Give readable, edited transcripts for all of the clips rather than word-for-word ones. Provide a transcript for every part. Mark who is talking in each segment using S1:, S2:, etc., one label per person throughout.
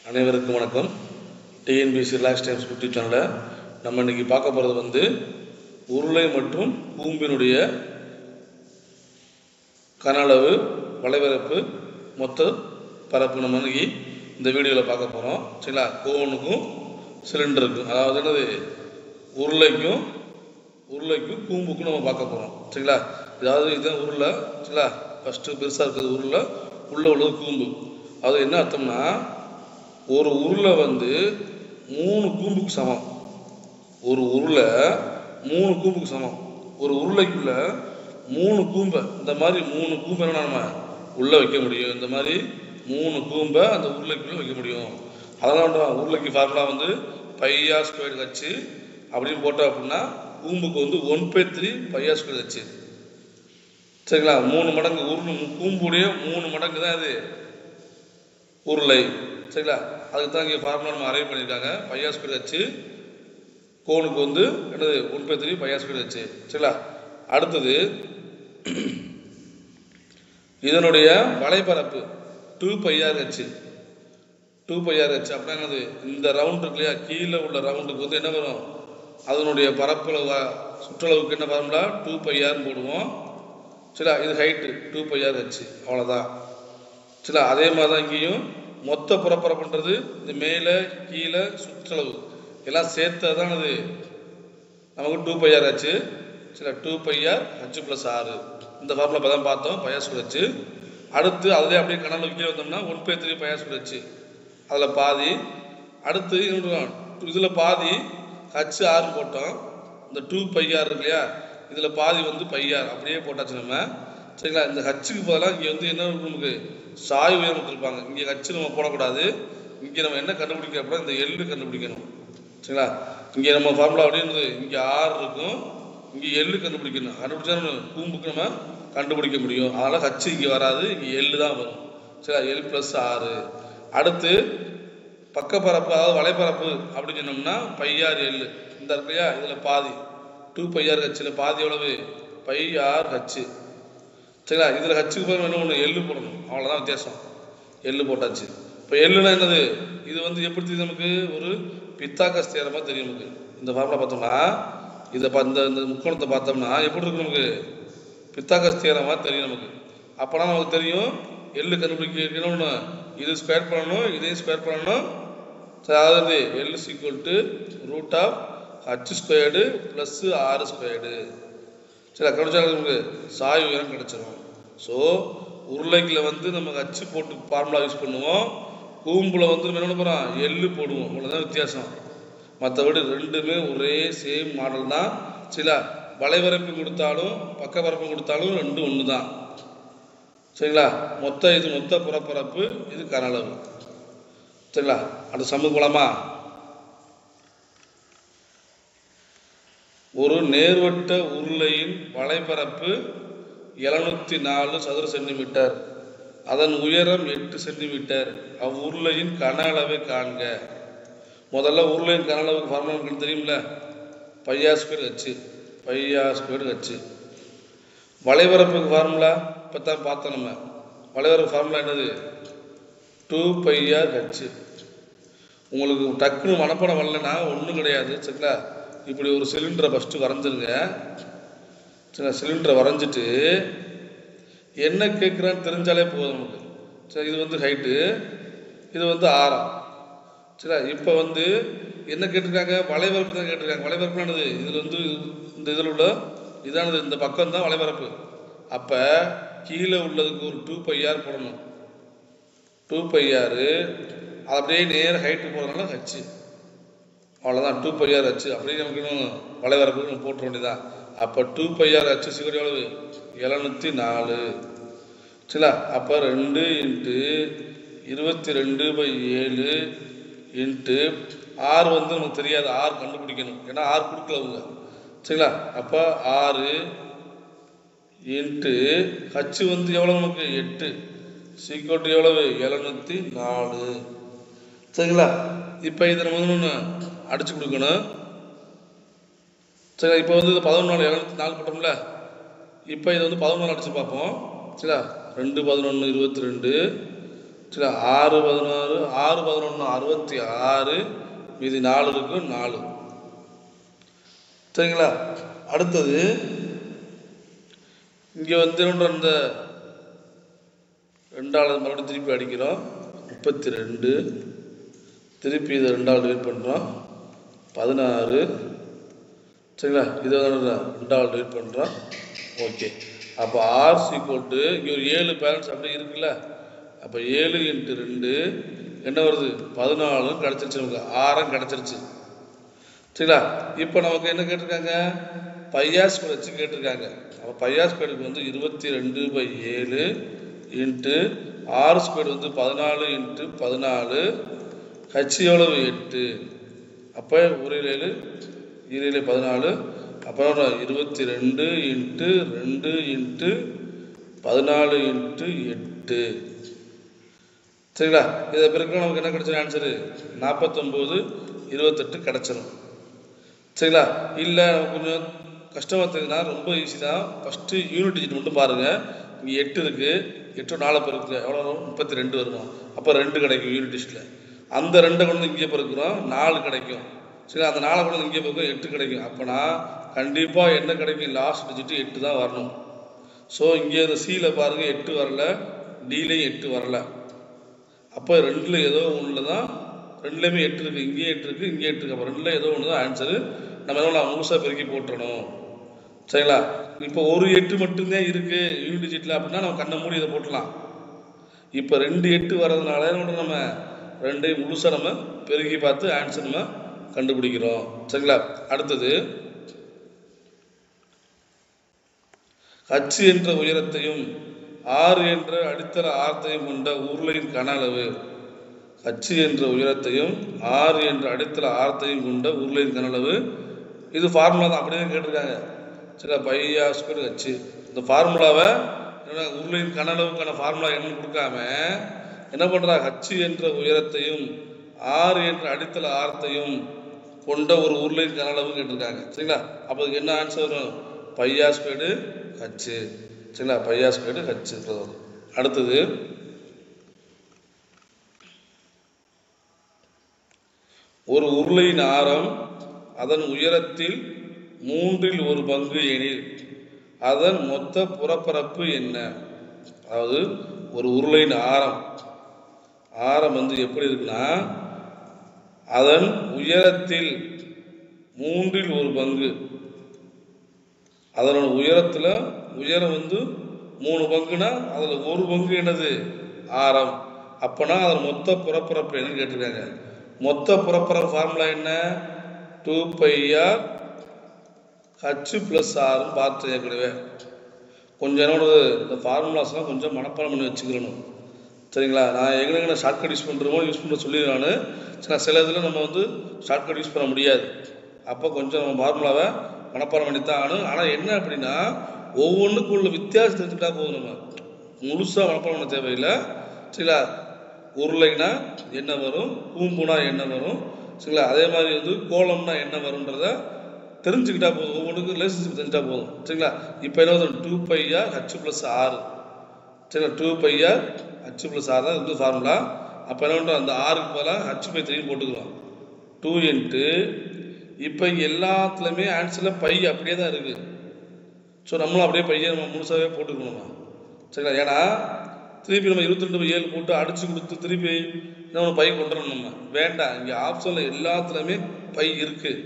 S1: அனைவருக்கும் வணக்கம். TNPSC relax times YouTube சேனலில் நம்ம இன்றைக்கி பார்க்க போகிறது வந்து உருளை மற்றும் கூம்பினுடைய கன அளவு, வளைவரப்பு, மொத்த பரப்பு நம்ம இன்றைக்கி இந்த வீடியோவில் பார்க்க போகிறோம். சரிங்களா? கோனுக்கும் சிலிண்டருக்கும், அதாவது என்னது உருளைக்கும் கூம்புக்கும் நம்ம பார்க்க போகிறோம். சரிங்களா? அதாவது இதுதான் உருளை. சரிங்களா? ஃபஸ்ட்டு பெருசாக இருக்கிறது உருளை, உள்ளே உள்ளது கூம்பு. அது என்ன அர்த்தம்னா, ஒரு உருளை வந்து 3 கூம்புக்கு சமம். ஒரு உருளை 3 கூம்புக்கு சமம். ஒரு உருளைக்குள்ள 3 கூம்பை, இந்த மாதிரி 3 கூம்பை நம்ம உள்ளே வைக்க முடியும். இந்த மாதிரி 3 கூம்பை அந்த உருளைக்குள்ளே வைக்க முடியும். அதனால உருளைக்கு ஃபார்முலா வந்து πr² வச்சு அப்படின்னு போட்டோம் அப்படின்னா கூம்புக்கு வந்து 1/3 πr² வச்சு. சரிங்களா? 3 மடங்கு கூம்புடைய 3 மடங்கு தான் இது உருளை. சரிங்களா? அதுக்கு தான் இங்கே ஃபார்முலா நம்ம அரேஞ்ச் பண்ணியிருக்காங்க. πr² வச்சு கோனுக்கு வந்து என்னது 1/3 πr² வச்சு. சரிங்களா? அடுத்தது இதனுடைய வலைப்பரப்பு 2πr வச்சு. 2πr வச்சு அப்படின்னா என்னது, இந்த ரவுண்ட் இருக்கு இல்லையா, கீழே உள்ள ரவுண்டுக்கு வந்து என்ன வரும், அதனுடைய பரப்பளவு சுற்றளவுக்கு என்ன ஃபார்முலா 2πr போடுவோம். சரிங்களா? இது ஹைட்டு 2πr வச்சு, அவ்வளோதான். சரிங்களா? அதே மாதிரி தான் இங்கேயும் மொத்த புறப்பரப்புன்றது இந்த மேலே கீழே சுற்றளவு எல்லாம் சேர்த்தா தான் அது நமக்கு 2πr ஆச்சு. சரி, 2πr h + r இந்த ஃபார்முலா இப்போ தான் பார்த்தோம், πr² வச்சு. அடுத்து அதிலே அப்படியே கணக்கு கீழே வந்தோம்னா 1/3 πr² வச்சு, அதில் பாதி. அடுத்து இதில் பாதி h/r போட்டோம். இந்த 2πr இருக்கு இல்லையா, இதில் பாதி வந்து πr அப்படியே போட்டாச்சு நம்ம. சரிங்களா? இந்த ஹச்சுக்கு பதிலாக இங்கே வந்து என்ன நமக்கு சாய் உயரம் கொடுத்துருப்பாங்க. இங்கே ஹச்சு நம்ம போடக்கூடாது. இங்கே நம்ம என்ன கண்டுபிடிக்க அப்படின்னா இந்த எள்ளு கண்டுபிடிக்கணும். சரிங்களா? இங்கே நம்ம ஃபார்முலா அப்படின்னு இங்கே r இருக்கும், இங்கே எள்ளு கண்டுபிடிக்கணும். கண்டுபிடிச்சா நம்ம கூம்புக்கு நம்ம கண்டுபிடிக்க முடியும். அதனால் ஹச்சு இங்கே வராது, இங்கே எள்ளு தான் வரும். சரிங்களா? l + r. அடுத்து பக்கப்பரப்பு, அதாவது வலைப்பரப்பு அப்படின்னு சொன்னோம்னா πr/l இந்த இருக்கு இல்லையா, இதில் பாதி 2πr ஹச்சில் பாதி எவ்வளவு πr/h. சரிங்களா? இதில் ஹச்சுக்கு போய் என்ன ஒன்று எள்ளு போடணும், அவ்வளோதான் வித்தியாசம். எள்ளு போட்டாச்சு. இப்போ எள்ளுனா என்னது, இது வந்து எப்படி தெரியும் நமக்கு, ஒரு பித்தாகரஸ் தியரமாக தெரியும் நமக்கு. இந்த ஃபார்முலா பார்த்தோம்னா இதை இந்த முக்கோணத்தை பார்த்தோம்னா எப்படி இருக்கு நமக்கு, பித்தாகரஸ் தியரமாக தெரியும் நமக்கு. அப்போனா நமக்கு தெரியும் எள்ளு கண்டுபிடிக்கணும்னு இது ஸ்கொயர் பண்ணணும், இதையும் ஸ்கொயர் பண்ணணும். அதாவது l = √h² + r². சரி, கிடைச்சா நமக்கு சாய் உயரம் கிடைச்சிடும். ஸோ உருளைக்கில் வந்து நம்ம ஹச்சு போட்டு ஃபார்முலா யூஸ் பண்ணுவோம், கூம்பில் வந்து நம்ம என்ன பண்ணுறோம் எள்ளு போடுவோம். அவ்வளோதான் வித்தியாசம். மற்றபடி ரெண்டுமே ஒரே சேம் மாடல் தான். சில வளைவரப்பு கொடுத்தாலும் பக்கப்பரப்பு கொடுத்தாலும் ரெண்டும் ஒன்று தான். சரிங்களா? இது மொத்த புறப்பரப்பு, இது கன அளவு. சரிங்களா? அடுத்த சமூக போலாமா? ஒரு நேர்வட்ட உருளையின் வலைப்பரப்பு 704 சதுர சென்டிமீட்டர், அதன் உயரம் 8 சென்டிமீட்டர். அவ்வுருளையின் கன அளவை காண்க. முதல்ல உருளையின் கன அளவுக்கு ஃபார்முலா நமக்கு தெரியும்ல, πr² வச்சு. πr² வச்சு வலைவரப்புக்கு ஃபார்முலா இப்போ தான் பார்த்தோம் நம்ம. வலைவரப்பு ஃபார்முலா என்னது 2πr/h. உங்களுக்கு டக்குன்னு மனப்பாடம் வரலன்னா ஒன்றும் கிடையாது. சரிங்களா? இப்படி ஒரு சிலிண்டரை ஃபஸ்ட்டு வரைஞ்சிருங்க. சரி, சிலிண்டரை வரைஞ்சிட்டு என்ன கேட்குறான்னு தெரிஞ்சாலே போதும் நமக்கு. சரி, இது வந்து ஹைட்டு, இது வந்து ஆரம். சரி, இப்போ வந்து என்ன கேட்டிருக்காங்க, வலைவரப்பு தான் கேட்டிருக்காங்க. வலைவரப்புலானது இதில் வந்து இந்த இதில் உள்ள இதானது, இந்த பக்கம் தான் வலைவரப்பு. அப்போ கீழே உள்ளதுக்கு ஒரு 2πr போடணும். 2πr அப்படியே நேராக ஹைட்டு போகிறதுனால ஹச்சு, அவ்வளோதான். 2πr/h அப்படியே நமக்கு இன்னும் வலைவரப்பு நம்ம போட்டுற வேண்டியதான். அப்போ 2πr/h எவ்வளவு 704. சரிங்களா? அப்போ 2 × 22/7 × r வந்து நமக்கு தெரியாது, r கண்டுபிடிக்கணும். ஏன்னா r கொடுக்கல அவங்க. சரிங்களா? அப்போ 6 × h வந்து எவ்வளோ நமக்கு 8 = எவ்வளவு 704. சரிங்களா? இப்போ இதை நம்ம ஒன்று அடிச்சு கொடுக்கணும். சரி, இப்போ வந்து 11 704 போட்டோம்ல. இப்போ இதை வந்து 11 அடிச்சு பார்ப்போம். சரிங்களா? 2 11 22 சரி 6 16 6 11 66 மீதி 4 இருக்கு 4. சரிங்களா? அடுத்தது இங்கே வந்து அந்த 2ஆல் மறுபடியும் திருப்பி அடிக்கிறோம் 32. திருப்பி இதை 2ஆல் டிவைட் பண்ணுறோம் 16. சரிங்களா? இதை 2ஆல் டிவைட் பண்ணுறோம். ஓகே. அப்போ ஆர் ஈக்குவல் இங்கே ஒரு 7 பேலன்ஸ் அப்படியே இருக்குல்ல. அப்போ 7 × 2 என்ன வருது 14 கிடச்சிருச்சு. நமக்கு 6 கிடச்சிருச்சு. சரிங்களா? இப்போ நமக்கு என்ன கேட்டிருக்காங்க பையார் ஸ்கொயர் வச்சு கேட்டிருக்காங்க. அப்போ பையார் ஸ்கொயருக்கு வந்து 22/7 இன்ட்டு ஆர் ஸ்கொயர் வந்து 14 × 14 ஹச் எவ்வளவு 8. அப்போ 1 7 7 14. அப்புறம் 22 × 2 × 14 × 8. சரிங்களா? இதை பிறகு நமக்கு என்ன கிடைச்சிடும் ஆன்சரு 49 28 கிடச்சிடும். சரிங்களா? இல்லை நமக்கு கொஞ்சம் கஷ்டமாக தெரியுதுன்னா ரொம்ப ஈஸி தான். ஃபஸ்ட்டு யூனிட் டிஜிட் மட்டும் பாருங்கள். இங்கே 8 இருக்குது. 8 4 பெருக்கு எவ்வளோ வரும் 32 வருமா. அப்போ 2 கிடைக்கும் யூனிட் டிஜிட்டில். அந்த 2 கொண்டு வந்து இங்கே பெருக்கிறோம் 4 கிடைக்கும். சரி, அந்த 4 கொண்டு வந்து இங்கே பெருக்கிறோம் 8 கிடைக்கும். அப்போனா கண்டிப்பாக என்ன கிடைக்கும் லாஸ்ட் டிஜிட்டு 8 தான் வரணும். ஸோ இங்கே இந்த சியில் பாருங்கள் 8 வரல, டிலையும் 8 வரல. அப்போ 2ல் ஏதோ ஒன்று தான். 2லேயுமே 8 இருக்குது. இங்கேயும் 8 இருக்குது, இங்கேயும் 8 இருக்குது. அப்போ 2ல் ஏதோ ஒன்று தான் ஆன்சரு. நம்ம என்ன முழுசாக பெருக்கி போட்டுறணும். சரிங்களா? இப்போ ஒரு 8 மட்டும்தான் இருக்குது யூனிட் டிஜிட்டில் அப்படின்னா நம்ம கண்ணை மூடி இதை போட்டுடலாம். இப்போ 2 8 வர்றதுனால நம்ம 2ஐயும் முழுசாக நம்ம பெருக்கி பார்த்து ஆன்சர் நம்ம கண்டுபிடிக்கிறோம். சரிங்களா? அடுத்தது ஹச் என்ற உயரத்தையும் ஆர் என்ற அடித்தள ஆரத்தையும் கொண்ட உருளையின் கன அளவு. ஹச் என்ற உயரத்தையும் ஆர் என்ற அடித்தள ஆரத்தையும் கொண்ட உருளையின் கன அளவு. இது ஃபார்முலா தான், அப்படியே கேட்டிருக்காங்க. சரி, πr² ஹச். இந்த ஃபார்முலாவை உருளையின் கன அளவுக்கான ஃபார்முலா என்னன்னு கொடுக்காம என்ன பண்ணுறாங்க, ஹச் என்ற உயரத்தையும் ஆர் என்ற அடித்தள ஆரத்தையும் கொண்ட ஒரு உருளையின் கன அளவு கேட்டிருக்காங்க. சரிங்களா? அப்போ அதுக்கு என்ன ஆன்சர் வரும் πr² ஹச். சரிங்களா? πr² H. அடுத்தது ஒரு உருளையின் ஆரம் அதன் உயரத்தில் 1/3 எனில் அதன் மொத்த புறப்பரப்பு என்ன? அதாவது ஒரு உருளையின் ஆரம் வந்து எப்படி இருக்குன்னா, அதன் உயரத்தில் 1/3 அதனோட உயரத்தில் உயரம் வந்து 3 பங்குனா அதில் 1 பங்கு என்னது ஆரம். அப்போனா அதன் மொத்த புறப்பரப்பு என்னன்னு கேட்டிருக்காங்க. மொத்த புறப்பரப்பு ஃபார்முலா என்ன 2πr ஹச் + r பார்த்து ஏற்கனவே. கொஞ்சம் என்னோட இந்த ஃபார்முலாஸ்லாம் கொஞ்சம் மனப்பாடம் பண்ணி வச்சுக்கிறணும். சரிங்களா? நான் எங்கே ஷார்ட்கட் யூஸ் பண்ணுறோமோ யூஸ் பண்ண சொல்லிடுறான்னு. சில இதில் நம்ம வந்து ஷார்ட்கட் யூஸ் பண்ண முடியாது. அப்போ கொஞ்சம் நம்ம ஃபார்முலாவை மனப்பாடம் பண்ணி தான் ஆகணும். ஆனால் என்ன அப்படின்னா ஒவ்வொன்றுக்கும் உள்ள வித்தியாசம் தெரிஞ்சுக்கிட்டா போதும். நம்ம முழுசாக மனப்பாடம் பண்ண தேவையில்லை. சரிங்களா? உருளைனா என்ன வரும், கூம்புனா என்ன வரும், சரிங்களா? அதே மாதிரி வந்து கோலம்னா என்ன வரும்ன்றத தெரிஞ்சுக்கிட்டா போதும். ஒவ்வொன்றுக்கும் ரிலேஷன்ஷிப் தெரிஞ்சால் போதும். சரிங்களா? இப்போ என்ன 2πr ஹச் + r. சரிங்களா? 2πr ஹச் + r தான் இது ஃபார்முலா. அப்போ என்ன பண்ணுறோம், அந்த ஆருக்கு பதிலாக h/3 போட்டுக்கிறோம். 2 இன்ட்டு இப்போ எல்லாத்துலேயுமே ஆன்சரில் பை அப்படியே தான் இருக்குது. ஸோ நம்மளும் அப்படியே பையை நம்ம முழுசாகவே போட்டுக்கணுமா. சரிங்களா? ஏன்னா திருப்பி நம்ம 22/7 போட்டு அடிச்சு கொடுத்து திருப்பி நம்ம பை கொண்டு வரணும். நம்ம வேண்டாம், இங்கே ஆப்ஷனில் எல்லாத்துலேயுமே பை இருக்குது.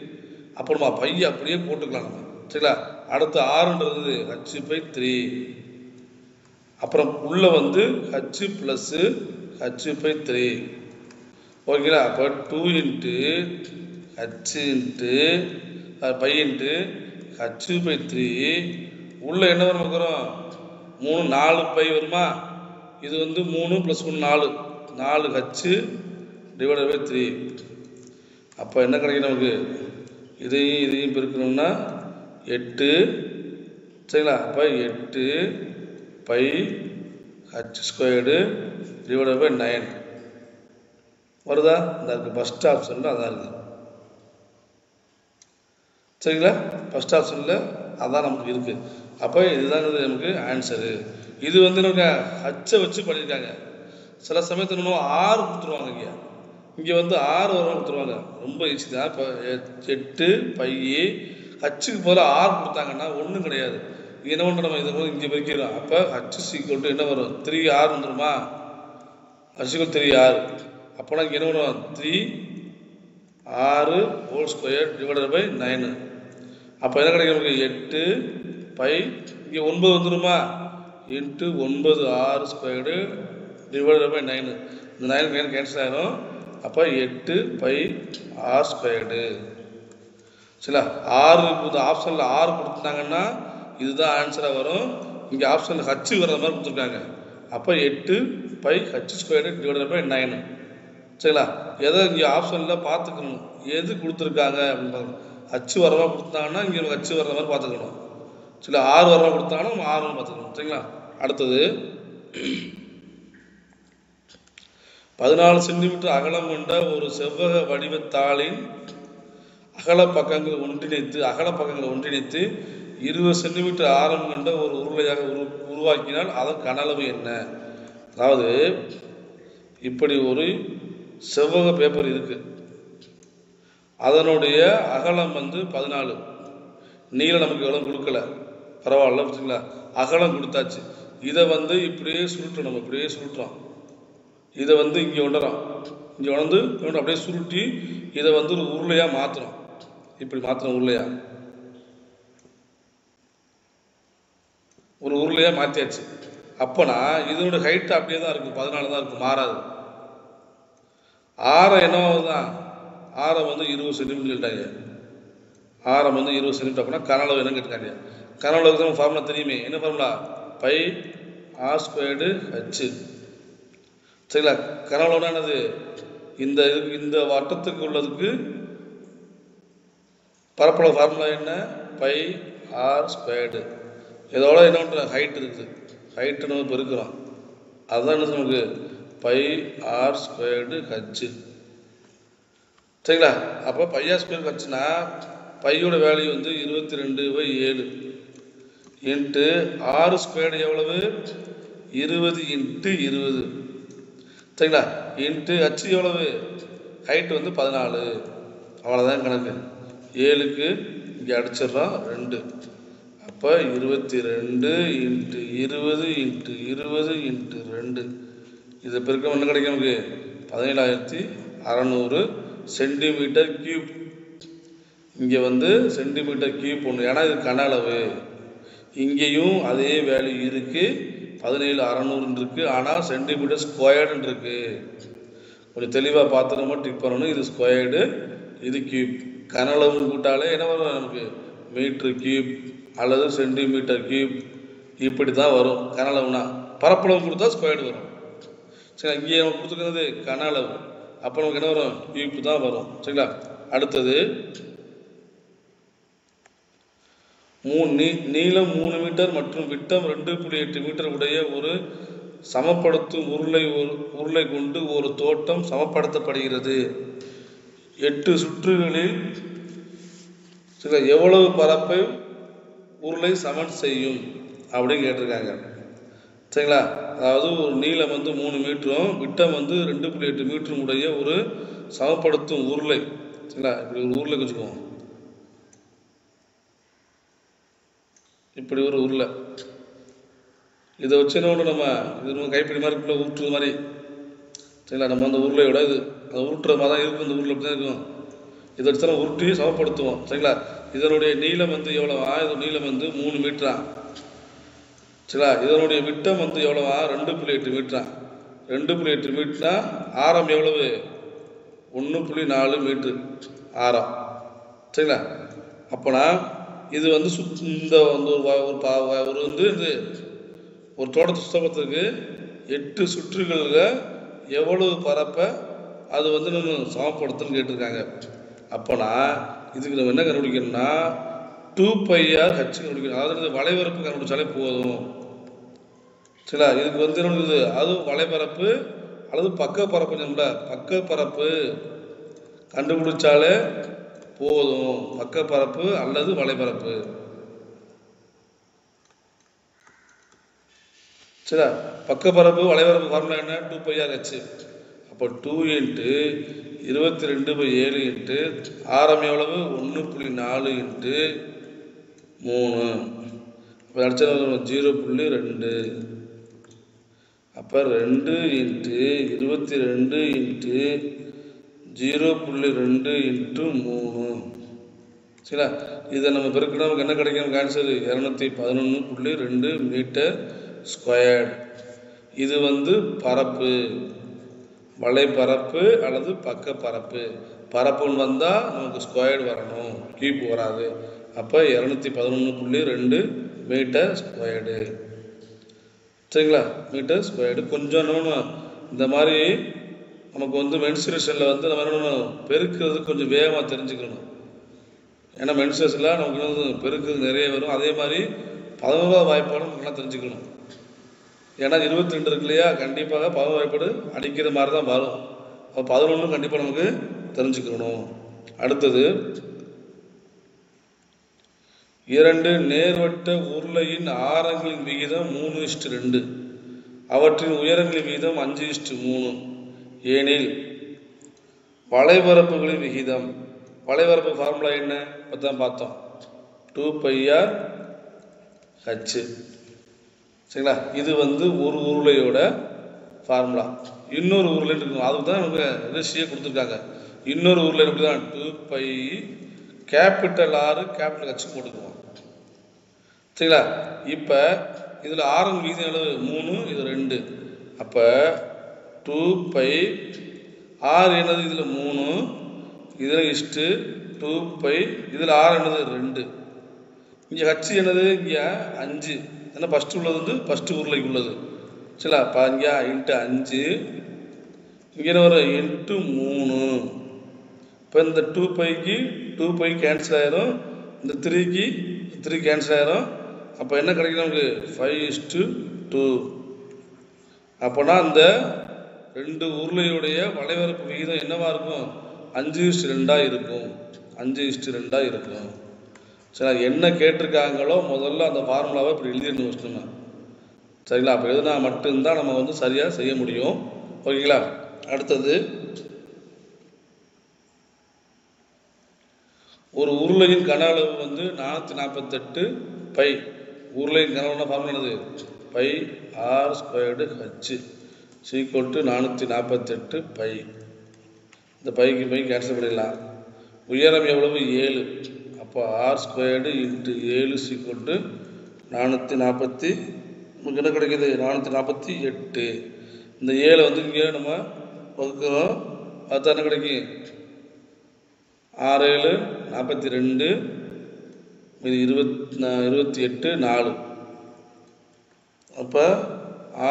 S1: அப்போ நம்ம பை அப்படியே போட்டுக்கலாம் நம்ம. சரிங்களா? அடுத்து 6ன்றது h/3. அப்புறம் உள்ள வந்து h + h/3. ஓகேங்களா? அப்போ 2 into h into pi into h/3. உள்ள என்ன வரும் பார்க்குறோம் 3 4 பை வருமா. இது வந்து 3 + 1 4 4h/3. அப்போ என்ன கிடைக்கும் நமக்கு, இதையும் பெருக்கணும்னா 8. சரிங்களா? அப்போ 8 π h² / 9 வருதா? இந்த இருக்குது ஃபஸ்ட் ஆப்ஷனில் அதான் இருக்குது. சரிங்களா? ஃபஸ்ட் ஆப்ஷனில் அதான் நமக்கு இருக்குது. அப்போ இதுதான் நமக்கு ஆன்சரு. இது வந்து நமக்கு ஹச்சை வச்சு பண்ணியிருக்காங்க. சில சமயத்தில் இன்னும் 6 கொடுத்துருவாங்க. இங்கே வந்து 6 வரும் கொடுத்துருவாங்க. ரொம்ப ஈஸி தான். இப்போ 8 பை ஹச்சுக்கு போல 6 கொடுத்தாங்கன்னா ஒன்றும் கிடையாது. என்ன பண்ணுறோம், நம்ம இதை போது இங்கே வைக்கிறோம். அப்போ ஹச் சீக்கிரம் என்ன வரும், 3R வந்துருமா, ஹச்சுக்கு 3R. அப்போனா இங்கே என்ன பண்ணுவோம், 3R whole square divided by 9. அப்போ என்ன கிடைக்கும் நமக்கு, 8 பை இங்கே 9 வந்துருமா, into 9R squared divided by 9. இந்த 9 கேன்சல் ஆகிடும். அப்போ 8 பை R ஸ்கொயர்டு. சரிங்களா, 6 இந்த ஆப்ஷனில் 6 கொடுத்துட்டாங்கன்னா இதுதான் ஆன்சராக வரும். இங்கே ஆப்ஷனில் ஹச்சு வர்ற மாதிரி கொடுத்துருக்காங்க. அப்போ 8 by h squared divided by 9. சரிங்களா, எதை இங்கே ஆப்ஷனில் பார்த்துக்கணும், எது கொடுத்துருக்காங்க அப்படின்னு பார்க்கணும். ஹச்சு வர மாதிரி கொடுத்தாங்கன்னா இங்கே ஹச்சு வர்ற மாதிரி பார்த்துக்கணும். சரி, 6 வர மாதிரி கொடுத்தாங்கன்னா நம்ம 6 பார்த்துக்கணும். சரிங்களா, அடுத்தது 14 சென்டிமீட்டர் அகலம் கொண்ட ஒரு செவ்வக வடிவத்தாளின் அகல பக்கங்களை ஒன்றிணைத்து 20 சென்டிமீட்டர் ஆரம் கொண்ட ஒரு உருளையாக உருவாக்கினால் அதன் கனளவு என்ன? அதாவது இப்படி ஒரு செவ்வக பேப்பர் இருக்கு, அதனுடைய அகலம் வந்து 14, நீளம் நமக்கு எவ்வளோ கொடுக்கல, பரவாயில்ல. பார்த்தீங்களா, அகலம் கொடுத்தாச்சு. இதை வந்து இப்படியே சுருட்டணும், நம்ம இப்படியே சுருட்டுறோம். இதை வந்து இங்கே உணரோம், இங்கே உணர்ந்து அப்படியே சுருட்டி இதை வந்து ஒரு உருளையாக மாற்றுறோம். இப்படி மாற்றுறோம், ஒரு உருளையாக மாற்றியாச்சு. அப்போனா இதனோட ஹைட் அப்படியே தான் இருக்கும், 14 தான் இருக்கும், மாறாது. ஆரம் என்னவாக தான், ஆரம் வந்து 20 சென்டிமீட்டர் கேட்டாங்க. ஆரம் வந்து 20 சென்டிமீட்டர். அப்படின்னா கனளவு என்னன்னு கேட்டாங்க. கனளவுக்கு நம்ம ஃபார்முலா தெரியுமே, என்ன formula, pi r squared h. சரிங்களா, கனளவுனா என்னது, இந்த வட்டத்துக்கு உள்ளதுக்கு பரப்பளவு ஃபார்முலா என்ன, பை ஆர் ஸ்கொயர்டு. இதோட என்ன பண்ணுற, ஹைட் இருக்குது, ஹைட்டு நம்ம இப்போ இருக்கிறோம், அதுதான் என்ன நமக்கு பை ஆர் ஸ்கொயர்டு ஹச்சு. சரிங்களா, அப்போ பை ஆர் ஸ்கொயர் ஹச்சுனா பையோட வேல்யூ வந்து 22/7 இன்ட்டு ஆறு ஸ்கொயர்டு எவ்வளவு, 20 இன்ட்டு 20. சரிங்களா, இன்ட்டு ஹச்சு எவ்வளவு, ஹைட்டு வந்து 14. அவ்வளோதான் கணக்கு. 7க்கு இங்கே அடிச்சிடுறோம் 2. அப்போ 22 இன்ட்டு 20 இன்ட்டு 20 இன்ட்டு 2. இது பெருக்கம் என்ன கிடைக்கும் நமக்கு, 17,600 சென்டிமீட்டர் கியூப். இங்கே வந்து சென்டிமீட்டர் கியூப் ஒன்று, ஏன்னா இது கன அளவு. இங்கேயும் அதே வேல்யூ இருக்குது, 17,600 இருக்குது. ஆனால் சென்டிமீட்டர் ஸ்கொயர்டுன்னு இருக்குது. கொஞ்சம் தெளிவாக பார்த்து நம்ம டிக் பண்ணணும். இது ஸ்கொயர்டு, இது கியூப். கன அளவுன்னு கூட்டாலே என்ன வரும் நமக்கு, மீட்ரு கியூப் அல்லது சென்டிமீட்டர் கியூப், இப்படி தான் வரும். கன அளவுனா பரப்பளவு கொடுத்தா ஸ்கொயர்டு வரும். சரி, இங்கே நம்ம கொடுத்துருக்கிறது கன அளவு, அப்போ நமக்கு என்ன வரும், கியூப் தான் வரும். சரிங்களா, அடுத்தது நீளம் 3 மீட்டர் மற்றும் விட்டம் 2.8 மீட்டர் உடைய ஒரு சமப்படுத்தும் உருளை கொண்டு ஒரு தோட்டம் சமப்படுத்தப்படுகிறது. 8 சுற்றுகளில் எவ்வளவு பரப்பை உருளை சமன் செய்யும் அப்படின்னு கேட்டிருக்காங்க. சரிங்களா, அதாவது ஒரு நீளம் வந்து 3 மீட்டரும் விட்டம் வந்து 2.8 மீட்டரும் உடைய ஒரு சமப்படுத்தும் உருளை. சரிங்களா, இப்படி ஒரு உருளை வச்சுக்குவோம், இப்படி ஒரு உருளை. இதை வச்சு என்ன நம்ம இது கைப்பிடி மாதிரி உள்ள உருட்டுறது மாதிரி. சரிங்களா, நம்ம அந்த உருளையோட இது அதை உருட்டுற மாதிரி தான் இருக்கும். இந்த உருளை அப்படி தான் இருக்கும். இதை வச்சு தான் உருட்டி சமப்படுத்துவோம். சரிங்களா, இதனுடைய நீளம் வந்து எவ்வளவா, இது நீளம் வந்து 3 மீட்டரா. சரிங்களா, இதனுடைய விட்டம் வந்து எவ்வளவா, 2.8 மீட்டரா. 2.8 மீட்டரா. ஆரம் எவ்வளவு, 1.4 மீட்டரு ஆரம். சரிங்களா, அப்போனா இது வந்து இந்த வந்து ஒரு வந்து இது ஒரு தோட்டத்தை சுத்தப்படுத்துறதுக்கு 8 சுற்றுகளில் எவ்வளவு பரப்பை அது வந்து நம்ம சமப்படுத்துன்னு கேட்டிருக்காங்க. அப்போனா இதுக்கு நம்ம என்ன கண்டுபிடிக்கணும்னா 2πr ஹச் கண்டுபிடிக்கணும். அதாவது வளைபரப்பு கண்டுபிடிச்சாலே போதும். சரிங்களா, இதுக்கு வந்து என்ன இருக்குது, அதுவும் வளைபரப்பு அல்லது பக்க பரப்பு, பக்க பரப்பு கண்டுபிடிச்சாலே போதும். பக்க பரப்பு அல்லது வளைபரப்பு. சரியா? பக்கப்பரப்பு வளைபரப்பு ஃபார்முலா என்ன? 2πr/h. அப்போ 2 இன்ட்டு 22/7 இன்ட்டு ஆரம் எவ்வளவு? 1.4 இன்ட்டு 3. அப்போ அடிச்சது 0.2. அப்போ 2 இன்ட்டு 22 இன்ட்டு 0.2 இன்ட்டு 3. சரிங்களா? இதை நம்ம பெருக்கினா நமக்கு என்ன கிடைக்கும்? Answer 211.2 metre squared. இது வந்து பரப்பு, வளைபரப்பு அல்லது பக்க பரப்பு. பரப்புன்னு வந்தால் நமக்கு ஸ்கொயர்டு வரணும், கியூப் வராது. அப்போ 211.2 மீட்டர் ஸ்கொயர்டு. சரிங்களா? Metre squared. கொஞ்சம் நம்ம இந்த மாதிரி நமக்கு வந்து மென்சுரேஷனில் வந்து நம்ம என்ன பெருக்கிறது கொஞ்சம் வேகமாக தெரிஞ்சுக்கணும். ஏன்னா மென்சுரேஷனில் நமக்கு வந்து பெருக்கிறது நிறைய வரும். அதே மாதிரி 11வது வாய்ப்பாடு நமக்குலாம் தெரிஞ்சுக்கணும். ஏன்னா 22 இருக்கு இல்லையா, கண்டிப்பாக 11 வாய்ப்பாடு அடிக்கிற மாதிரி தான் வரும். அப்போ 11 கண்டிப்பாக நமக்கு தெரிஞ்சுக்கணும். அடுத்தது, 2 நேர்வட்ட உருளையின் ஆரங்களின் விகிதம் 3:2, அவற்றின் உயரங்களின் விகிதம் 5:3 ஏனில் வளைபரப்புகளின் விகிதம். வளைபரப்பு ஃபார்முலா என்ன? தான் பார்த்தோம், 2πr/h. சரிங்களா? இது வந்து ஒரு உருளையோட ஃபார்முலா. இன்னொரு உருளை இருக்கும், அதுக்கு தான் நமக்கு ரெசியை கொடுத்துருக்காங்க. இன்னொரு உருளை எப்படி தான் 2π கேபிட்டல் R கேபிட்டல் H போட்டுக்குவோம். சரிங்களா? இப்போ இதில் ஆரம் விகிதம் எவ்வளவு? 3, இது 2. அப்போ 2π R என்னது? இதில் 3, இதில் இஷ்டு 2π, இதில் R என்னது? 2. இங்கே H என்னது? இங்கே 5. ஏன்னா ஃபஸ்ட்டு உள்ளது வந்து ஃபஸ்ட்டு உருளைக்கு உள்ளது. சரிங்களா? அப்போ இங்கே இன்ட்டு 5, இங்கே ஒரு இன்ட்டு 3. இப்போ இந்த 2πக்கு 2π கேன்சல் ஆயிரும், இந்த 3க்கு 3 கேன்சல் ஆயிரும். அப்போ என்ன கிடைக்கும் நமக்கு? 5:2. அப்போனா அந்த ரெண்டு உருளையுடைய வளைவரப்பு விகிதம் என்னவா இருக்கும்? 5:2 இருக்கும். 5:2 இருக்கும். சரி, என்ன கேட்டிருக்காங்களோ முதல்ல அந்த ஃபார்முலாவை இப்படி எழுதிடணும் வச்சுக்கோங்க. சரிங்களா? அப்போ எழுதினா மட்டும்தான் நம்ம வந்து சரியாக செய்ய முடியும். ஓகேங்களா? அடுத்தது, ஒரு உருளையின் கன அளவு வந்து 448 பை. உருளையின் கன அளவுனா ஃபார்முலா என்னது? Pi r²h = 448 pi. இந்த பைக்கு பை கேன்சல் பண்ணிடலாம். உயரம் எவ்வளவு? 7. அப்போ r² × 7 = 440. நமக்கு என்ன கிடைக்கிது? 448. இந்த 7 வந்து இங்கே நம்ம வகுக்கிறோம். அது என்ன கிடைக்கும்? 6 7 42, இது 28 4. அப்போ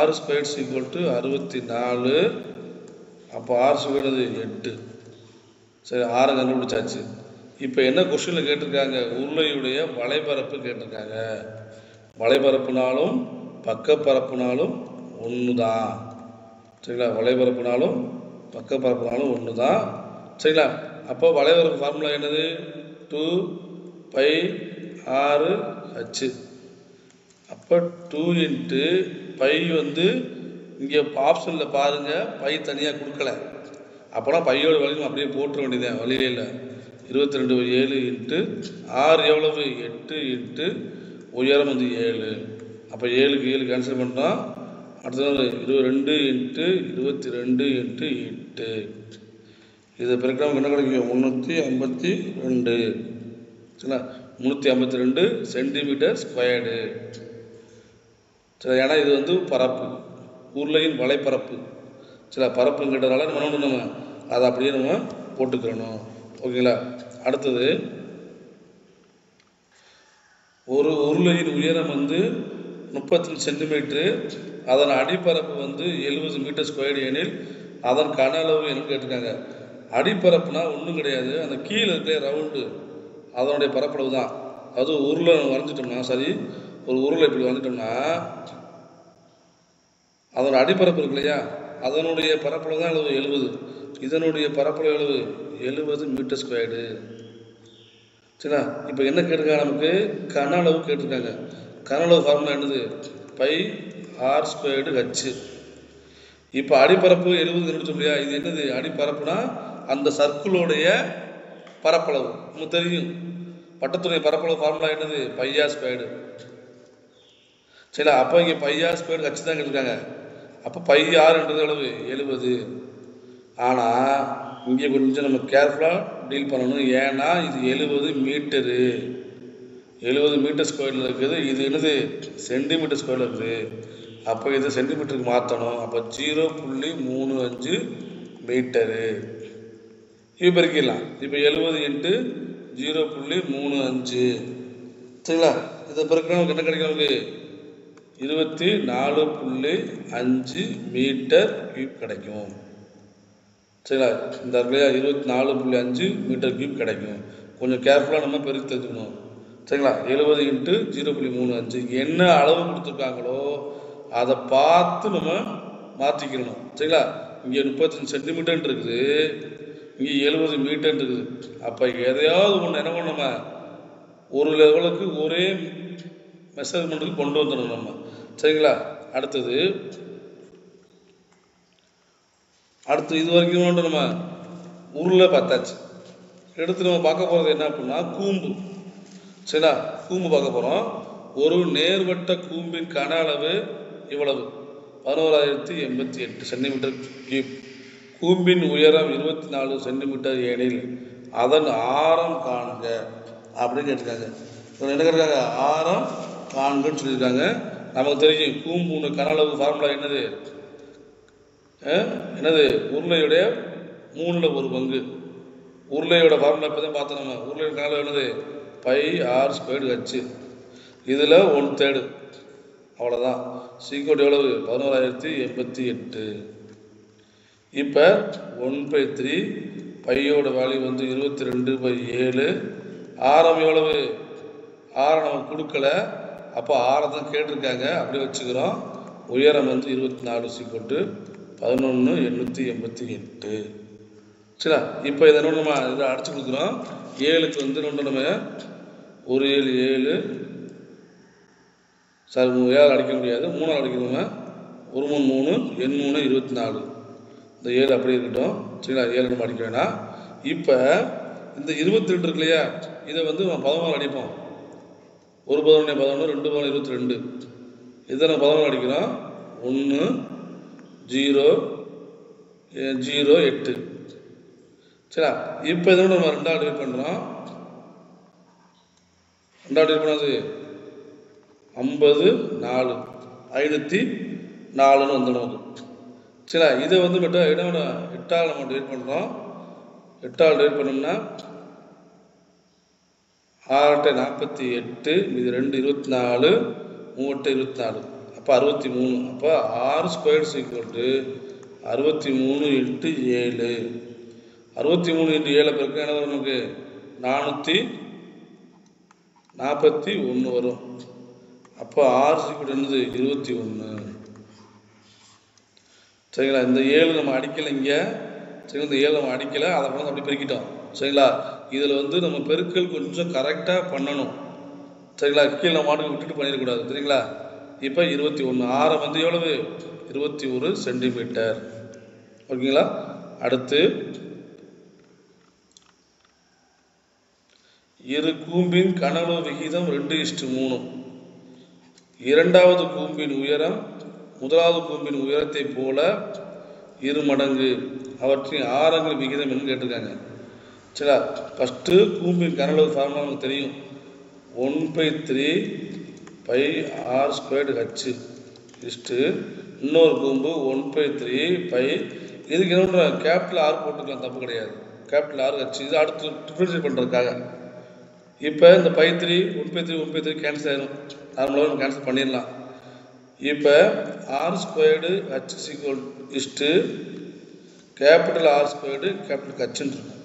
S1: r² = 64. அப்போ r² 8. சரி, 6 கண்டுபிடிச்சாச்சு. இப்போ என்ன கொஸ்டினில் கேட்டிருக்காங்க? உருளையுடைய வளைபரப்பு கேட்டிருக்காங்க. வளைபரப்புனாலும் பக்கப்பரப்புனாலும் ஒன்று தான். சரிங்களா? வளைபரப்புனாலும் பக்கப்பரப்புனாலும் ஒன்று தான். சரிங்களா? அப்போ வளைபரப்பு ஃபார்முலா என்னது? 2πr/h. அப்போ 2 இன்ட்டு பை வந்து இங்கே ஆப்ஷனில் பாருங்கள், பை தனியாக கொடுக்கல. அப்போனா பையோட வலிமை அப்படியே போட்டுற வேண்டியதான், வழியே இல்லை. 22/7 இன்ட்டு r எவ்வளவு? 8 இன்ட்டு உயரம் வந்து 7. அப்போ 7க்கு 7 கேன்சல் பண்ணுறோம். அடுத்தது 22 இன்ட்டு 22 இன்ட்டு 8. இதை பிறகு நமக்கு என்ன கிடைக்கும்? 352. சரிங்களா? 352 சென்டிமீட்டர் ஸ்கொயர்டு. சரி, ஏன்னா இது வந்து பரப்பு, உருளையின் வளைப்பரப்பு. சில பரப்புங்கிறதுனால நம்ம அதை அப்படியே நம்ம போட்டுக்கிறணும். ஓகேங்களா? அடுத்தது, ஒரு உருளையின் உயரம் வந்து 35 சென்டிமீட்டரு, அதன் அடிப்பரப்பு வந்து 70 மீட்டர் ஸ்கொயர்டு எனில் அதன் கன அளவு என்னன்னு கேட்டிருக்காங்க. அடிப்பரப்புனா ஒன்றும் கிடையாது, அந்த கீழே இருக்கிற ரவுண்டு அதனுடைய பரப்பளவு தான். அது உருளை வரைஞ்சிட்டோம்னா, சரி, ஒரு உருளை இப்படி வந்துட்டோம்னா அதோட அடிப்பரப்பு இருக்கு இல்லையா, அதனுடைய பரப்பளவு தான் 70. இதனுடைய பரப்பளவு 70 மீட்டர் ஸ்கொயர்டு. சரிங்களா? இப்போ என்ன கேட்டிருக்காங்க? நமக்கு கன அளவு கேட்டிருக்காங்க. கன அளவு ஃபார்முலா என்னது? Pi r squared h. இப்போ அடிப்பரப்பு 70 கண்டுபிடிச்சோம் இல்லையா? இது என்னது அடிப்பரப்புனா அந்த சர்க்கிளோடைய பரப்பளவு. நமக்கு தெரியும் வட்டத்துடைய பரப்பளவு ஃபார்முலா என்னது πr ஸ்கொயர்டு. சரிங்களா? அப்போ இங்கே πr ஸ்கொயர்டு ஹச் தான் கேட்டிருக்காங்க. அப்போ πrன்றது எவ்வளவு 70. ஆனால் இங்கே கொஞ்சம் நம்ம கேர்ஃபுல்லாக டீல் பண்ணணும். ஏன்னா இது 70 மீட்டரு, 70 மீட்டர் ஸ்கொயரில் இருக்குது. இது என்னது சென்டிமீட்டர் ஸ்கொயரில் இருக்குது. அப்போ இது சென்டிமீட்டருக்கு மாற்றணும். அப்போ 0.35 மீட்டரு. இப்போ பெருக்கிடலாம். இப்போ 70 × 0.35. சரிங்களா? இதை பெருக்கினா நமக்கு என்ன கிடைக்கும்? நமக்கு 24.5 மீட்டர் கியூப் கிடைக்கும். சரிங்களா? இந்த 24.5 மீட்டர் கியூப் கிடைக்கும். கொஞ்சம் கேர்ஃபுல்லாக நம்ம பெருக்கி தெரிஞ்சுக்கணும். சரிங்களா? 70 × 0.35 என்ன அளவு கொடுத்துருக்காங்களோ அதை பார்த்து நம்ம மாற்றிக்கணும். சரிங்களா? இங்கே 35 சென்டிமீட்டர் இருக்குது, இங்கே 70 மீட்டர் இருக்குது. அப்போ எதையாவது ஒன்று என்ன பண்ண நம்ம ஒரு லெவலுக்கு ஒரே மெஷர்மெண்ட்டுக்கு கொண்டு வந்துடணும் நம்ம. சரிங்களா? அடுத்தது இது வரைக்கும் நம்ம உருளை பார்த்தாச்சு. எடுத்து நம்ம பார்க்க போகிறது என்ன அப்படின்னா கூம்பு. சரிங்களா? கூம்பு பார்க்க போகிறோம். ஒரு நேர்வட்ட கூம்பின் கன அளவு இவ்வளவு 11,088 சென்டிமீட்டர் கியூப். கூம்பின் உயரம் 24 சென்டிமீட்டர் எனில் அதன் ஆரம் காண்க அப்படின்னு கேட்டிருக்காங்க. என்ன கேட்டிருக்காங்க? ஆரம் காண்கன்னு சொல்லியிருக்காங்க. நமக்கு தெரியும் கூம்பு கன அளவு ஃபார்முலா என்னது உருளையுடைய 3/1 உருளையோட ஃபார்முலா இப்போ தான் பார்த்தோம் நம்ம. உருளையோட கன அளவு என்னது πr ஸ்கொயர்டு ஹச். இதில் 1/3 அவ்வளோதான். சீக்கோட் எவ்வளவு 11,088. இப்போ 1/3 பையோட வேல்யூ வந்து 22/7. ஆரம் எவ்வளவு? ஆரம் நம்ம கொடுக்கல, அப்போ ஆரம் தான் கேட்டிருக்காங்க, அப்படியே வச்சுக்கிறோம். உயரம் வந்து 24 சீக்கோட்டு 11,888. சரிங்களா? இப்போ இதை நம்ம இதை அடிச்சு கொடுக்குறோம். 7க்கு வந்து நம்ம 1 7 7 சார் 7 அடிக்க முடியாது, 3 அடிக்கணுங்க. 1 3 3 எண் 3 24. இந்த 7 அப்படியே இருக்கட்டும். சரிங்களா? 7 நம்ம அடிக்க வேணாம். இப்போ இந்த 22 இருக்கு இல்லையா? இதை வந்து நம்ம 14 அடிப்போம். 1 11 11 2 22. இதை நம்ம 14 அடிக்கிறோம். 1 0 0 8. சரிங்களா? இப்போ இதோட நம்ம 2 டிவைட் பண்ணுறோம். 2 டிவைட் பண்ணாது 50 4 504 வந்து நமக்கு. சரிங்களா? இதை வந்து மட்டும் 8ஆல் நம்ம டிவைட் பண்ணுறோம். 8ஆல் டிவைட் பண்ணோம்னா 6 48, இது 2 24, 3 24, அப்போ 63. அப்போ r ஸ்கொயர் சீக்வல்ட்டு 63 × 7. 63 × 7 பெருக்க என்ன வரும் நமக்கு? 441 வரும். அப்போ r சீக்வல் என்னது 21. சரிங்களா? இந்த 7 நம்ம அடிக்கலை இங்கே. சரிங்களா? இந்த 7 நம்ம அடிக்கலை, அதை வந்து அப்படி பெருக்கிட்டோம். சரிங்களா? இதில் வந்து நம்ம பெருக்கல் கொஞ்சம் கரெக்டாக பண்ணணும். சரிங்களா? கீழே மாட்டுக்கு விட்டுட்டு பண்ணிடக்கூடாது. சரிங்களா? இப்போ 21. ஆரம் வந்து எவ்வளவு? 21 சென்டிமீட்டர். ஓகேங்களா? அடுத்து இரு கூம்பின் கன அளவு விகிதம் 2:3. இரண்டாவது கூம்பின் உயரம் முதலாவது கூம்பின் உயரத்தை போல 2 மடங்கு. அவற்றின் ஆரங்கள் விகிதம் என்னன்னு கேட்டிருக்காங்க. சரிங்களா? ஃபஸ்ட்டு கூம்பின் கன அளவு ஃபார்முலா நமக்கு தெரியும். 1/3 πr ஸ்கொயர்டு ஹச் இஸ்ட்டு இன்னொரு கூம்பு 1/3 π. இதுக்கு என்ன கேபிட்டல் ஆர் போட்டுக்கலாம், தப்பு கிடையாது. கேபிட்டல் ஆர் ஹச் இது அடுத்து டிஃபரன்ஷியேட் பண்ணுறதுக்காக. இப்போ இந்த 1/3 1/3 கேன்சல் ஆயிடும். நார்மலாக நம்ம கேன்சல் பண்ணிடலாம். இப்போ R squared H equal is to capital R squared capital ஹச்ன்னு இருக்கும்.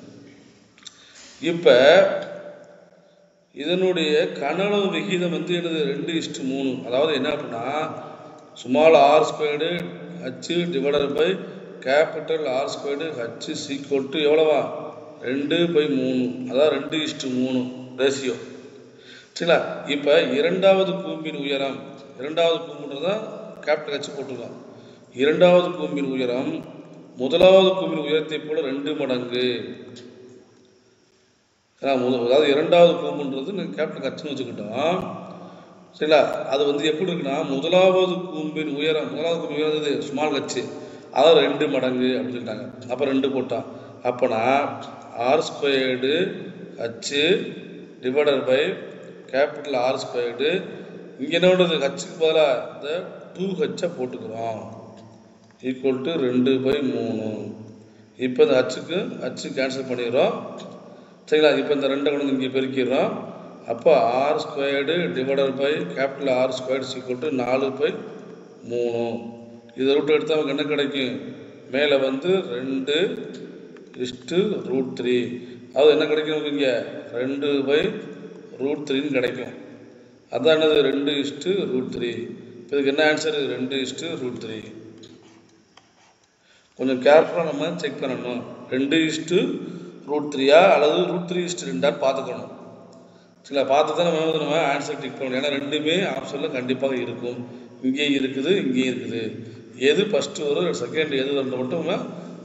S1: இப்போ இதனுடைய கன அளவு விகிதம் வந்து என்னது 2:3. அதாவது என்ன அப்படின்னா small R squared H divided by capital R squared H equal to எவ்வளவா 2/3. அதாவது 2:3 ரேஷியோ. சரிங்களா? இப்போ இரண்டாவது கூம்பின் உயரம், இரண்டாவது கூம்புன்றது தான் கேபிட்டல் ஹெச் போட்டுருக்கோம். இரண்டாவது கூம்பின் உயரம் முதலாவது கூம்பின் உயரத்தை போல 2 மடங்கு. அதாவது இரண்டாவது கூம்புன்றது கேபிட்டல் ஹெச்னு வச்சுக்கிட்டோம். சரிங்களா? அது வந்து எப்படி இருக்குன்னா முதலாவது கூம்பின் உயரம் ஸ்மால் ஹெச் அதாவது 2 மடங்கு அப்படின்னு சொல்லிட்டாங்க. அப்போ 2 போட்டான். அப்போனா r² h divided by capital R². இங்கே என்ன பண்ணுறது? ஹச்சுக்கு பதிலாக இந்த 2h போட்டுக்கிறோம் ஈக்குவல் டு 2/3. இப்போ இந்த ஹச்சு கேன்சல் பண்ணிடுறோம். சரிங்களா? இப்போ இந்த 2 கொண்டு இங்கே பெருக்கிடுறோம். அப்போ r² divided by capital R² equal to 4/3. இதை ரூட் எடுத்தால் நமக்கு என்ன கிடைக்கும்? மேலே வந்து 2/√3. அது என்ன கிடைக்கும் நமக்கு? இங்கே 2/√3 கிடைக்கும். அதான் என்னது? 2/√3. இப்போ இதுக்கு என்ன ஆன்சரு? 2/√3. கொஞ்சம் கேர்ஃபுல்லாக நம்ம செக் பண்ணணும். 2/√3 அல்லது √3/2 பார்த்துக்கணும். சரிங்களா? பார்த்து தான் நம்ம ஆன்சர் டிக் பண்ணணும். ஏன்னா ரெண்டுமே ஆப்ஷனில் கண்டிப்பாக இருக்கும். இங்கேயும் இருக்குது, இங்கேயும் இருக்குது. எது ஃபஸ்ட்டு வரும், செகண்ட் எது வந்து மட்டும் நம்ம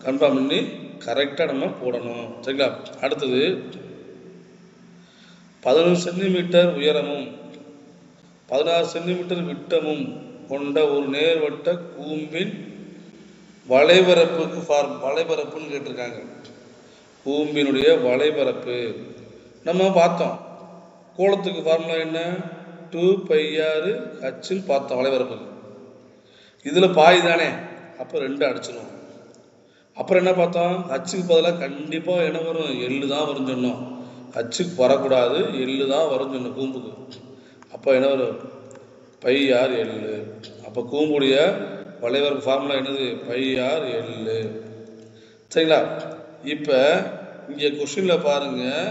S1: கன்ஃபார்ம் பண்ணி கரெக்டாக நம்ம போடணும். சரிங்களா? அடுத்தது 11 சென்டிமீட்டர் உயரமும் 16 சென்டிமீட்டர் விட்டமும் கொண்ட ஒரு நேர்வட்ட கூம்பின் வளைபரப்புக்கு வளைபரப்புன்னு கேட்டிருக்காங்க. கூம்பினுடைய வளைபரப்பு நம்ம பார்த்தோம். கோலத்துக்கு ஃபார்முலா என்ன? 2πr/hன்னு பார்த்தோம் வளைபரப்புக்கு. இதில் பாய் தானே, அப்போ 2 அடிச்சிடும். அப்புறம் என்ன பார்த்தோம்? ஹச்சுக்கு பதிலாக கண்டிப்பாக என்ன வரும்? எள்ளு தான் வரும் சொன்னோம். ஹச்சுக்கு வரக்கூடாது, எள்ளு தான் வரும் சொன்னோம் கூம்புக்கு. அப்போ என்ன வரும்? πr/l. அப்போ கூம்புடைய வளைபரப்பு ஃபார்முலா என்னது? πr/l. சரிங்களா? இப்போ இங்கே கொஸ்டினில் பாருங்கள்,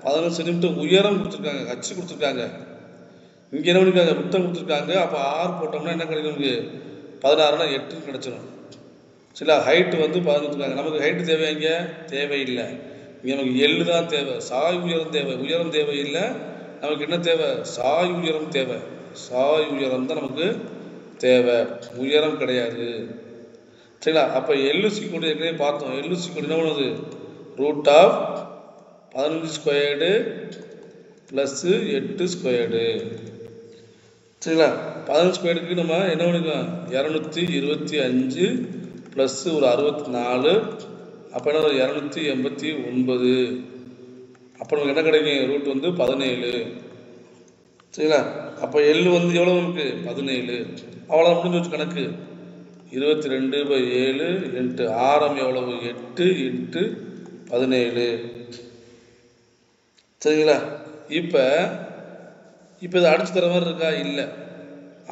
S1: 11 சென்டிமீட்டர் உயரம் கொடுத்துருக்காங்க, ஹச்சு கொடுத்துருக்காங்க. இங்கே என்ன பண்ணிருக்காங்க? விட்டம் கொடுத்துருக்காங்க. அப்போ ஆர் போட்டோம்னா என்ன கிடைக்கும்? நமக்கு 16னா 8 கிடச்சிடும். சரிங்களா? ஹைட்டு வந்து 11 கொடுத்துருக்காங்க. நமக்கு ஹைட்டு தேவையா? இங்கே தேவையில்லை. இங்கே நமக்கு எள்ளு தான் தேவை, சாய் உயரம் தேவை. உயரம் தேவையில்லை, நமக்கு என்ன தேவை? சாய் உயரம் தேவை. சாய் உயரம் தான் நமக்கு தேவை, உயரம் கிடையாது. சரிங்களா? அப்போ எள்ளு சீக்கோடு ஏற்கனவே பார்த்தோம். எள்ளு சீக்கோடு என்ன பண்ணுது? √15² + 8². சரிங்களா? 15²க்கு நம்ம என்ன பண்ணிக்கலாம்? 225 ப்ளஸ் ஒரு 64. அப்போ என்ன? 289. அப்போ நமக்கு என்ன கிடைக்கும்? ரூட் வந்து 17. சரிங்களா? அப்போ எள்ளு வந்து எவ்வளோ நமக்கு? 17. அவ்வளோ முடிஞ்சு வச்சு கணக்கு. 22/7 இன்ட்டு ஆரம் எவ்வளவு? 8 இன்ட்டு 17. சரிங்களா? இப்போ இதை அடிச்சு தர மாதிரி இருக்கா? இல்லை.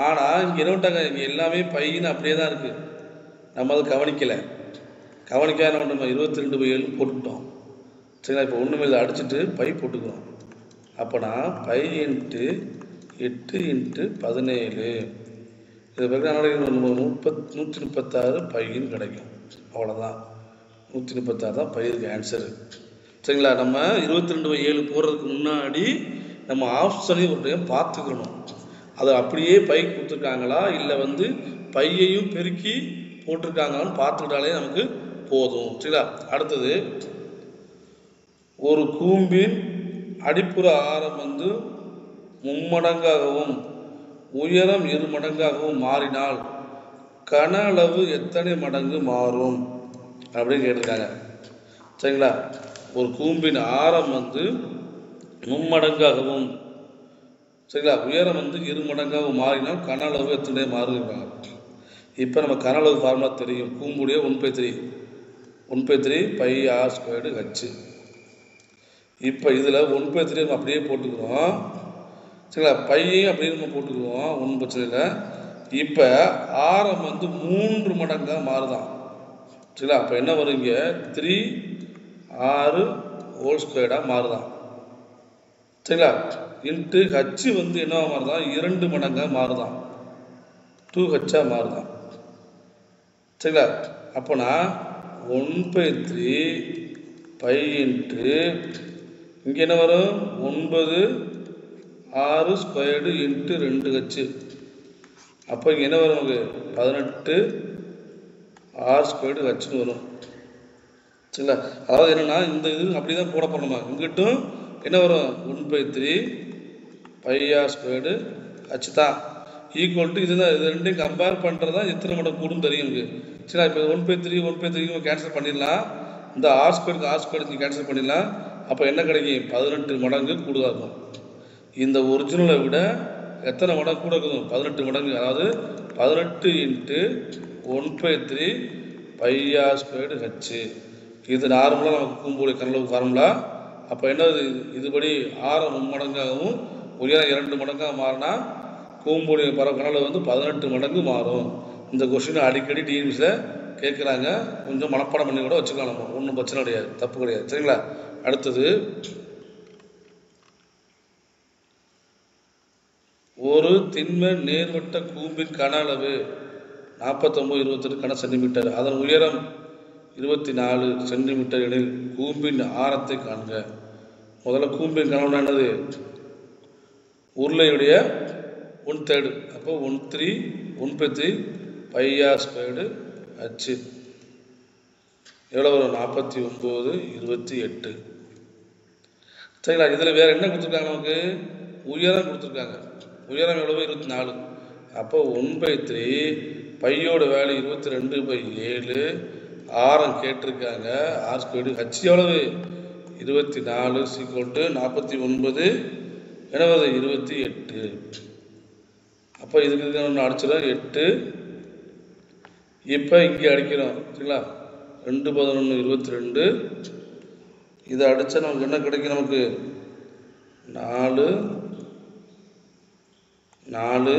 S1: ஆனால் இங்கே என்ன விட்டாங்க? இங்கே எல்லாமே பையன்னு அப்படியே தான் இருக்குது. நம்ம அதை கவனிக்கலை. கவனிக்காத என்ன பண்ணுறோம்? 22/7 போட்டுக்கிட்டோம். சரிங்களா? இப்போ ஒன்றுமே இதை அடிச்சுட்டு பை போட்டுக்கிறோம். அப்போனா பை இன்ட்டு 8 இன்ட்டு 17. இது பிறகு 136 பையன்னு கிடைக்கும். அவ்வளோதான், 136 தான் பையனுக்கு ஆன்சரு. சரிங்களா? நம்ம 22/7 போடுறதுக்கு முன்னாடி நம்ம ஆப்ஷனையும் ஒரு டைம் பார்த்துக்கணும். அதை அப்படியே பை கொடுத்துருக்காங்களா இல்லை வந்து பையையும் பெருக்கி போட்டிருக்காங்களான்னு பார்த்துக்கிட்டாலே நமக்கு போதும். சரிங்களா? அடுத்தது, ஒரு கூம்பின் அடிப்புற ஆரம் வந்து 3 மடங்காகவும் உயரம் 2 மடங்காகவும் மாறினால் கன அளவு எத்தனை மடங்கு மாறும் அப்படின்னு கேட்டிருக்காங்க. சரிங்களா? ஒரு கூம்பின் ஆரம் வந்து 3 மடங்காகவும் சரிங்களா உயரம் வந்து 2 மடங்காகவும் மாறினால் கன அளவு எத்தனை மாறுகிறாங்க. இப்போ நம்ம கன அளவு ஃபார்முலா தெரியும். கூம்புடைய 1/3 πr²h. இப்போ இதில் 1/3 நம்ம அப்படியே போட்டுக்கிறோம். சரிங்களா? பையையும் அப்படியே நம்ம போட்டுக்குவோம், ஒன்றும் பிரச்சனை இல்லை. இப்போ ஆரம் வந்து 3 மடங்காக மாறுதான். சரிங்களா? அப்போ என்ன வரும்? இங்கே 3r² மாறுதான். சரிங்களா? இன்ட்டு ஹச்சு வந்து என்னவா மாறுதான்? 2 மடங்காக மாறுதான், 2h மாறுதான். சரிங்களா? அப்போனா 1/3 பை இன்ட்டு இங்கே என்ன வரும்? 9r² இன்ட்டு 2h அப்போ இங்கே என்ன வரும் நமக்கு 18 ஆர் ஸ்கொயர்டு ஹச்சுன்னு வரும். சரிங்களா? அதாவது என்னென்னா இந்த இது அப்படி தான் போட போகிறோமா, இங்கிட்டும் என்ன வரும் 1/3 பை ஆர் ஸ்கொயர்டு ஹச் தான் ஈக்குவல் டு இதுதான். இது ரெண்டையும் கம்பேர் பண்ணுறது தான் எத்தனை மடங்கு கூடும் தெரியும் எனக்கு. சரிங்களா? இப்போ 1/3 கேன்சல் பண்ணிடலாம். இந்த ஆர் ஸ்கொயருக்கு கேன்சல் பண்ணிடலாம். அப்போ என்ன கிடைக்கும்? 18 மடங்கு கூடுதலாக இருக்கும். இந்த ஒரிஜினலை விட எத்தனை மடங்கு கூட இருக்கும்? 18 மடங்கு. அதாவது 18 × 1/3 பை ஆர் ஸ்கொயர்டு ஹச். இது நார்மலாக நமக்கு கூம்புடைய கனளவு ஃபார்முலா. அப்போ என்னது? இதுபடி ஆரம் 3 மடங்காகவும் உயரம் 2 மடங்காக மாறினா கூம்புடைய கனளவு வந்து 18 மடங்கு மாறும். இந்த கொஸ்டினை அடிக்கடி டிஎன்பிசியில் கேட்குறாங்க. கொஞ்சம் மனப்பாடம் பண்ணி கூட வச்சுக்கலாம். நம்ம ஒன்றும் பிரச்சனை கிடையாது, தப்பு கிடையாது. சரிங்களா? அடுத்தது, ஒரு திண்ம நேர்வட்ட கூம்பின் கன அளவு 49 கன சென்டிமீட்டர், அதன் உயரம் 24 சென்டிமீட்டர் எனில் கூம்பின் ஆரத்தை காண்க. முதல்ல கூம்பின் கனவுனா என்னது? உருளையுடைய 1/3. அப்போ 1/3 பை ஆர் ஸ்கொயர்டு ஹச் எவ்வளோ வரும்? 49 28. சரிங்களா? இதில் வேறு என்ன கொடுத்துருக்காங்க? நமக்கு உயரம் கொடுத்துருக்காங்க. உயரம் எவ்வளவு? 24. அப்போ 1/3 பையோட வேல்யூ 22/7. ஆரம் கேட்டிருக்காங்க ஆர் ஸ்கொயர்டு ஹச் எவ்வளவு? 24 = 49 என்ன வருது? 28. அப்போ இதுக்கு ஒன்று அடிச்சிடும் 8. இப்போ இங்கே அடிக்கிறோம். சரிங்களா? 2 11 22. இதை அடித்தா நமக்கு என்ன கிடைக்கும்? நமக்கு 4 4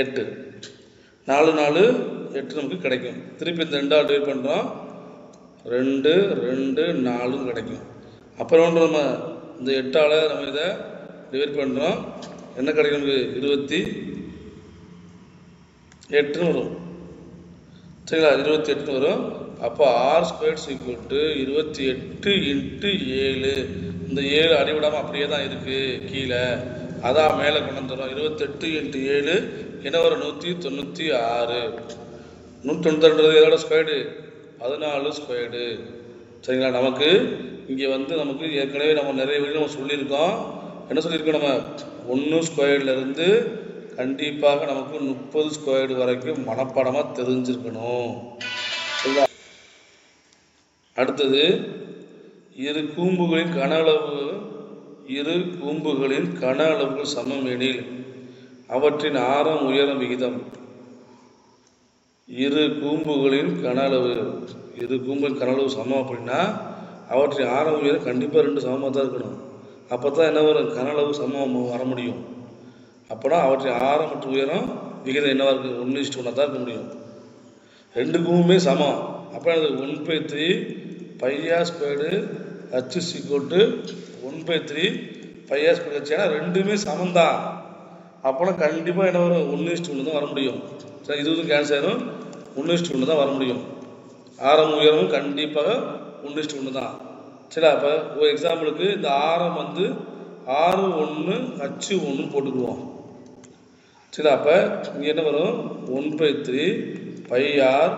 S1: 8 4 4 8 நமக்கு கிடைக்கும். திருப்பி இந்த 2 டிவைட் பண்ணுறோம். 2 2 4 கிடைக்கும். அப்புறம் நம்ம இந்த 8ஆல் நம்ம இதை டிவைட் பண்ணுறோம். என்ன கிடைக்கும்? நமக்கு 28 வரும். சரிங்களா? 28 வரும். அப்போ ஆர் ஸ்கொயர்ட் = 28 × 7. இந்த 7 அடிவிடாமல் அப்படியே தான் இருக்குது கீழே. அதான் மேலே கொண்டு வந்துடும். 28 × 7 என்ன வரும்? 196. 192 எதோட ஸ்கொயர்டு? 14 ஸ்கொயர்டு. சரிங்களா? நமக்கு இங்கே வந்து நமக்கு ஏற்கனவே நம்ம நிறைய வீடு நம்ம சொல்லியிருக்கோம். என்ன சொல்லியிருக்கோம்? நம்ம 1 ஸ்கொயர்லேருந்து கண்டிப்பாக நமக்கு 30 ஸ்கொயர்டு வரைக்கும் மனப்பாடமாக தெரிஞ்சிருக்கணும். சரிங்களா? அடுத்தது, இரு கூம்புகளின் கன அளவுகள் சமம் எனில் அவற்றின் ஆரம் உயரம் விகிதம். இரு கூம்புகளின் கன அளவு சமம் அப்படின்னா அவற்றின் ஆரம் உயரம் கண்டிப்பாக 2 சமமாக தான் இருக்கணும். அப்போ தான் என்ன வரும்? கன அளவு சமம் வர முடியும். அப்போனா அவற்றின் ஆரம் மற்றும் உயரம் விகிதம் என்னவா இருக்குது? 1:1 தான் இருக்க முடியும். 2 கூம்புமே சமம். அப்போ அது 1/3 pi r squared h = 1/3 pi r squared h. ஏன்னா ரெண்டுமே சமந்தான். அப்போனா கண்டிப்பாக என்ன வரும்? 1:1 தான் வர முடியும். சரி, இதுவும் கேன்சல் ஆயிரும். 1:1 தான் வர முடியும். ஆரம் உயரமும் கண்டிப்பாக 1:1 தான். சரி, அப்போ ஒரு எக்ஸாம்பிளுக்கு இந்த ஆரம் வந்து R1 H1 போட்டுக்குவோம். சரி, அப்போ இங்கே என்ன வரும்? 1/3 பை ஆர்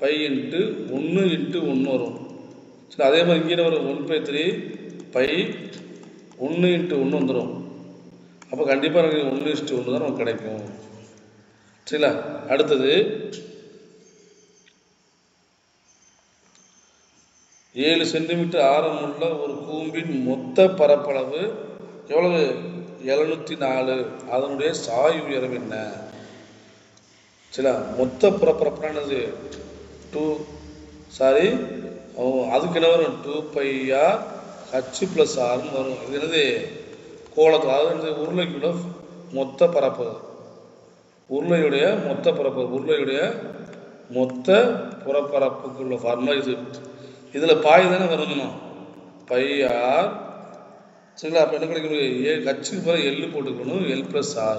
S1: பை × 1 × 1 வரும். சரி, அதே மாதிரி இங்கே என்ன வரும்? 1/3 பை 1 × 1 வந்துடும். அப்போ கண்டிப்பாக எனக்கு 1:1 தான் நமக்கு கிடைக்கும். சரிங்களா? அடுத்தது, 7 சென்டிமீட்டர் ஆரம் உள்ள ஒரு கூம்பின் மொத்த பரப்பளவு எவ்வளவு? 704. அதனுடைய சாய் உயரம் என்ன? சரிங்களா? மொத்த பரப்பளவு அதுக்கு என்ன வரும்? 2πr h + r வரும். இது என்னது? கோலத்தில், அதாவது உருளைக்குள்ள மொத்த பரப்பு, உருளையுடைய மொத்த புறப்பரப்புக்குள்ள ஃபார்முலா இது. இதில் பாய் தானே வரணும், πr. சரிங்களா? அப்போ என்ன கிடைக்கும்? ஹச்சுக்கு பிறகு எல் போட்டுக்கணும், l + r,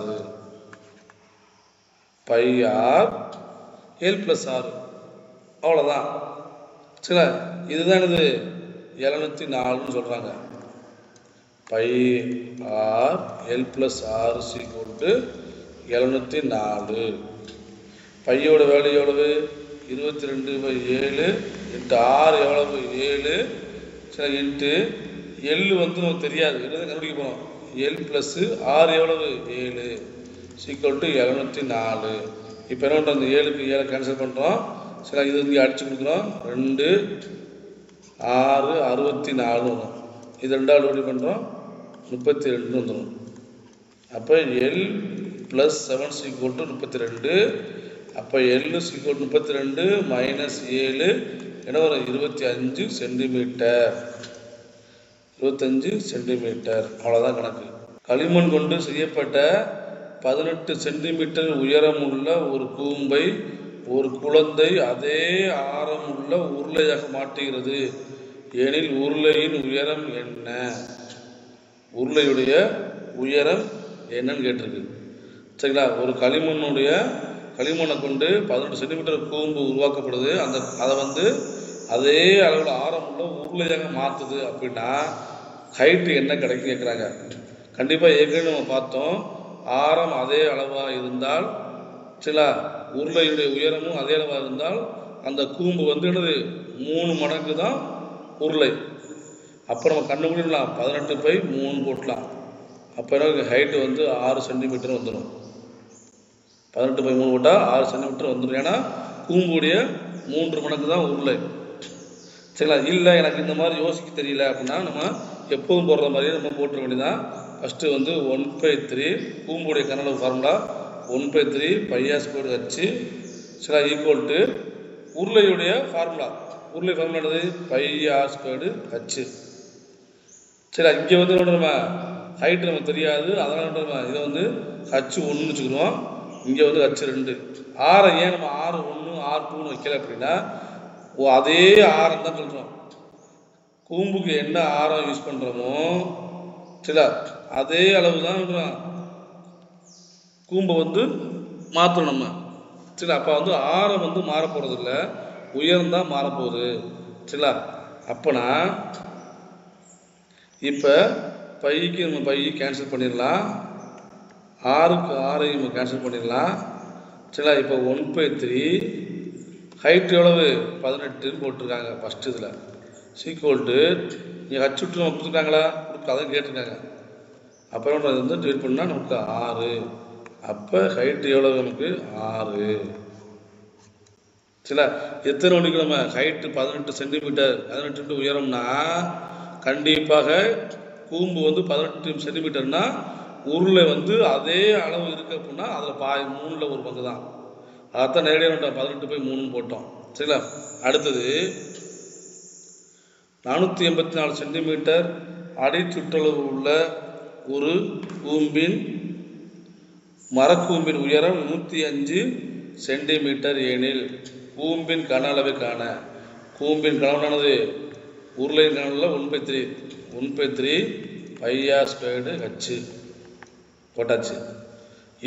S1: πr l + r, அவ்வளோதான். சரிங்களா? இதுதான் இது 704ன்னு சொல்கிறாங்க. πr l + r = 704. பையோட வேல்யூ எவ்வளவு? 22/7 இன்ட்டு 6 எவ்வளவு? 7. சரி, இன்ட்டு எல் வந்து நமக்கு தெரியாது, எழுத கண்டுபிடிக்க போகிறோம். எல் ப்ளஸ் 6 எவ்வளவு? 7 ஈக்குவல் டு 704. இப்போ என்ன பண்ணுறோம்? இந்த 7க்கு 7 கேன்சல் பண்ணுறோம். சரி, இது இங்கே அடிச்சு கொடுக்குறோம். 2 6 64 வரும். இது ரெண்டாவது எப்படி பண்ணுறோம்? 32 வந்துடும். அப்போ எல் ப்ளஸ் 7 ஈக்குவல் டு 32. அப்போ எல் ஈக்குவல் 32 மைனஸ் 7 என்ன வரும்? 25 சென்டிமீட்டர். 25 சென்டிமீட்டர். அவ்வளோதான் கணக்கு. களிமண் கொண்டு செய்யப்பட்ட 18 சென்டிமீட்டர் உயரமுள்ள ஒரு கூம்பை ஒரு குழந்தை அதே ஆரமுள்ள உருளையாக மாற்றுகிறது எனில் உருளையின் உயரம் என்ன? உருளையுடைய உயரம் என்னன்னு கேட்டிருக்கு. சரிங்களா? ஒரு களிமண்ணை கொண்டு 18 சென்டிமீட்டர் கூம்பு உருவாக்கப்படுது. அதை வந்து அதே அளவில் ஆரமுள்ள உருளையாக மாற்றுது அப்படின்னா ஹைட்டு என்ன கிடைக்கும் கேட்குறாங்க. கண்டிப்பாக ஏற்கனவே நம்ம பார்த்தோம், ஆரம் அதே அளவாக இருந்தால், சரிங்களா, உருளையுடைய உயரமும் அதே அளவாக இருந்தால் அந்த கூம்பு வந்து என்னது 3 மடங்கு தான் உருளை. அப்போ நம்ம கண்டுபிடிக்கலாம் 18/3 போட்டலாம். அப்போ எனக்கு ஹைட்டு வந்து 6 சென்டிமீட்டர் வந்துடும். 18/3 போட்டால் 6 சென்டிமீட்டர் வந்துடும். ஏன்னா கூம்புடைய 3 மடங்கு தான் உருளை. சரிங்களா? இல்லை எனக்கு இந்த மாதிரி யோசிக்க தெரியல அப்படின்னா நம்ம எப்போதும் போடுற மாதிரியே நம்ம போட்டுற வேண்டியதான். ஃபஸ்ட்டு வந்து 1/3 கூம்புடைய கனளவு ஃபார்முலா 1/3 πr² வச்சு சரி ஈக்குவல் டு உருளையுடைய ஃபார்முலா. உருளை ஃபார்முலா என்னது? πr² வச்சு. சரி, இங்கே வந்து நம்ம ஹைட்டு நமக்கு தெரியாது, அதனால் நம்ம இதை வந்து h1 வச்சுக்கிறோம். இங்கே வந்து h2. ஆரை ஏன் நம்ம r1 r2ன்னு வைக்கல அப்படின்னா அதே ஆரம் தான் சொல்கிறோம். கூம்புக்கு என்ன ஆரம் யூஸ் பண்ணுறோமோ சரிங்களா அதே அளவு தான் கூம்பை வந்து மாற்றணும் நம்ம. சரி, அப்போ வந்து ஆரம் வந்து மாறப்போகிறது இல்லை, உயர்ந்தான் மாறப்போகுது. சரிங்களா? அப்போனா இப்போ பைக்கு நம்ம பை கேன்சல் பண்ணிடலாம், 6க்கு 6 நம்ம கேன்சல் பண்ணிடலாம். சரிங்களா? இப்போ 1/3 ஹைட் எவ்வளவு? 18ன்னு போட்டிருக்காங்க ஃபஸ்ட்டு இதில். சீக்வல்ட்டு இங்கே ஹச் விட்டு நம்ம கொடுத்துருக்காங்களா? அதான் கேட்டிருக்காங்க. அப்புறம் அது வந்து டிவைட் பண்ணால் நமக்கு 6. அப்போ ஹைட்டு எவ்வளவு நமக்கு? 6. சரிங்களா? எத்தனை மணிக்கு நம்ம ஹைட்டு 18 சென்டிமீட்டர் 18 உயரம்னா கண்டிப்பாக கூம்பு வந்து 18 சென்டிமீட்டர்னா உருளை வந்து அதே அளவு இருக்கு அப்படின்னா அதில் 3ல் 1 பங்கு தான். அதைத்தான் நேரடியாக 18/3 போட்டோம். சரிங்களா? அடுத்தது 484 சென்டிமீட்டர் அடி சுற்றளவு உள்ள ஒரு மரக்கூம்பின் உயரம் 105 சென்டிமீட்டர் எனில் கூம்பின் கன அளவை காண. கூம்பின் கனவானது உருளையின் கனவுல 1/3 πr²h போட்டாச்சு.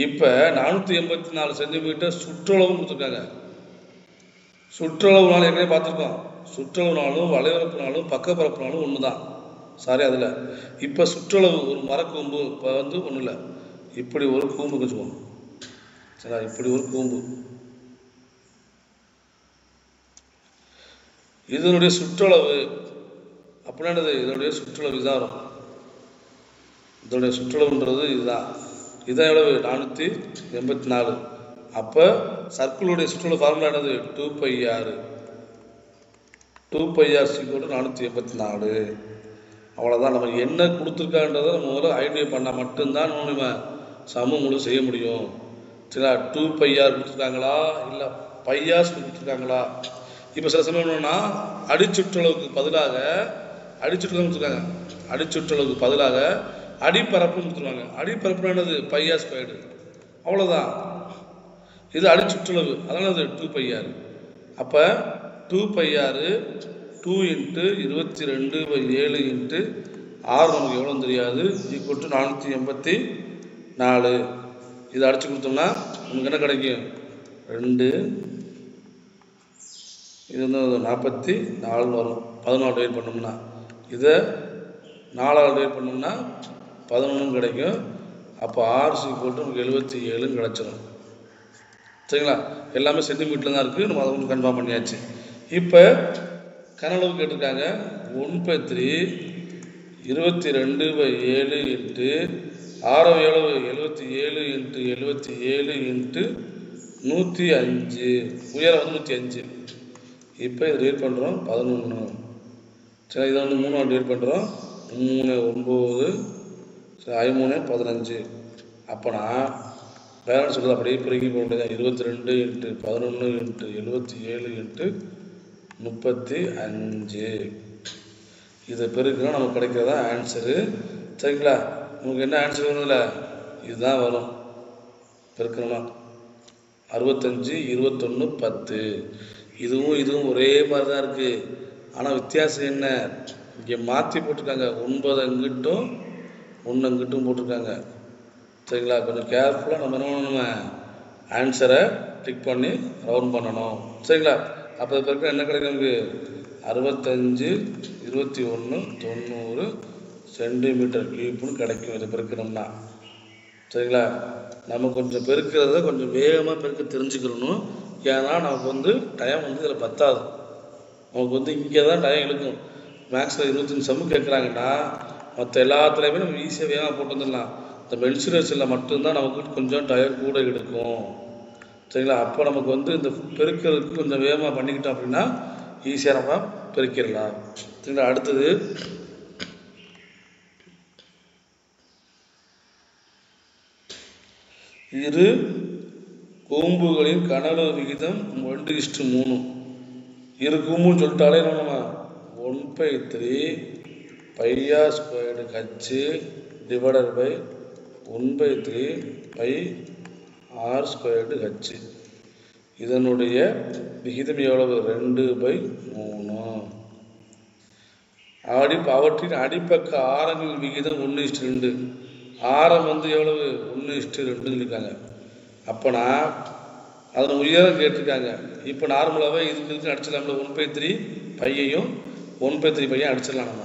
S1: இப்போ 484 சென்டிமீட்டர் சுற்றளவும் கொடுத்துருக்காங்க. சுற்றளவுனாலும் ஏற்கனவே பார்த்துருக்கோம். சுற்றளவுனாலும் வளைவரப்புனாலும் பக்கப்பரப்புனாலும் ஒன்று தான். சாரி, அதில் இப்போ சுற்றளவு ஒரு மரக்கூம்பு இப்போ வந்து ஒன்றும் இல்லை, இப்படி ஒரு கூம்பு வச்சுக்கோங்க. சரிங்களா? இப்படி ஒரு கூம்பு, இதனுடைய சுற்றளவு அப்படின்னா என்னது? இதனுடைய சுற்றளவு இதுதான் வரும். இதனுடைய சுற்றளவுன்றது இதுதான். இதான் எவ்வளவு? 484. அப்போ சர்க்கிளுடைய சுற்றளவு ஃபார்முலா என்னது? 2πr. 2πr = 484. அவ்வளோதான். நம்ம என்ன கொடுத்துருக்கான்றதை நம்ம முதல்ல ஐடென்டிஃபை பண்ணால் மட்டும்தான் நம்ம சமம் முழு செய்ய முடியும். சரிங்களா? 2πr கொடுத்துருக்காங்களா இல்லை πr கொடுத்துருக்காங்களா? இப்போ சில சமயம் என்னன்னா அடிச்சுற்றளவுக்கு பதிலாக கொடுத்துருக்காங்க. அடிச்சுற்றளவுக்கு பதிலாக அடிப்பரப்புன்னு கொடுத்துருவாங்க. அடிப்பரப்புனா என்னது? πr². அவ்வளோதான். இது அடிச்சுற்றளவு, அதனால் அது 2πr. அப்போ 2πr 2 × 22/7 × 6 நமக்கு எவ்வளோ தெரியாது, ஈக்குவல் டு 484. இதை அடிச்சு கொடுத்தோம்னா நமக்கு என்ன கிடைக்கும்? 2 இது வந்து 44 வரும். 14 டிவைட் பண்ணோம்னா இதை 4ஆல் டிவைட் பண்ணோம்னா 11 கிடைக்கும். அப்போ ஆர் ஈக்குவல் டு நமக்கு 77 கிடச்சிடும். சரிங்களா? எல்லாமே சென்டிமீட்டரில் தான் இருக்குது. நம்ம அதை வந்து கன்ஃபார்ம் பண்ணியாச்சு. இப்போ கனளவு கேட்டிருக்காங்க. 1/3 22/7 இன்ட்டு ஆரம் எவ்வளவு 77 இன்ட்டு 77 இன்ட்டு 105, உயரம் வந்து 105. இப்போ இதை டிவைட் பண்ணுறோம் 11. சரி, இதை வந்து 3 டிவைட் பண்ணுறோம் 3 9, சரி 13 15. அப்போனா பேலன்ஸ் சொல்லுது அப்படியே பெருக்கி போக வேண்டியதான். 22 இன்ட்டு 11 இன்ட்டு 77 இன்ட்டு 35. இதை பெருக்குனா நமக்கு கிடைக்கிறதா ஆன்சரு. சரிங்களா? நமக்கு என்ன ஆன்சர் வரும்ல, இதுதான் வரும். பெருக்கணும்னா 65 21 10. இதுவும் ஒரே மாதிரி தான் இருக்குது. ஆனால் வித்தியாசம் என்ன, இங்கே மாற்றி போட்டிருக்காங்க. 9 அங்கிட்டும் 1 அங்கிட்டும் போட்டிருக்காங்க. சரிங்களா? கொஞ்சம் கேர்ஃபுல்லாக நம்ம என்ன பண்ணணும், ஆன்சரை டிக் பண்ணி ரவுண்ட் பண்ணணும். சரிங்களா? அப்போ அது பிறகு என்ன கிடைக்கும், நமக்கு 65 21 90 சென்டிமீட்டர் கியூப்னு கிடைக்கும். இதை பெருக்கணும்னா. சரிங்களா? நம்ம கொஞ்சம் பெருக்கிறத கொஞ்சம் வேகமாக பெருக்க தெரிஞ்சுக்கணும். ஏன்னா நமக்கு வந்து டைம் வந்து இதில் பத்தாது. நமக்கு வந்து இங்கே தான் டைம் இழுக்கும். மேக்ஸில் 25 சம்மு கேட்குறாங்கன்னா மற்ற எல்லாத்துலேயுமே நம்ம ஈஸியாக வேகமாக போட்டு வந்துடலாம். இந்த மென்சுரேஷனில் மட்டும்தான் நமக்கு கொஞ்சம் டயர் கூட எடுக்கும். சரிங்களா? அப்போ நமக்கு வந்து இந்த பெருக்கிறதுக்கு கொஞ்சம் வேகமாக பண்ணிக்கிட்டோம் அப்படின்னா ஈஸியாக நம்ம பெருக்கிடலாம். சரிங்களா? அடுத்தது இரு கூம்புகளின் கனளவு விகிதம் 1:3. இரு கூம்புன்னு சொல்லிட்டாலே நம்ம 1/3 πr² h divided by 1/3 πr² h. இதனுடைய விகிதம் எவ்வளவு, 2/3. அவற்றின் அடிப்பக்க ஆரங்களின் விகிதம் 1:2. ஆரம் வந்து எவ்வளவு, 1:2 இருக்காங்க. அப்போனா அதன் உயரம் கேட்டிருக்காங்க. இப்போ நார்மலாகவே இதுக்கு அடிச்சிடலாம்ல, 1/3 பையையும் 1/3 பையன் அடிச்சிடலாம் நம்ம.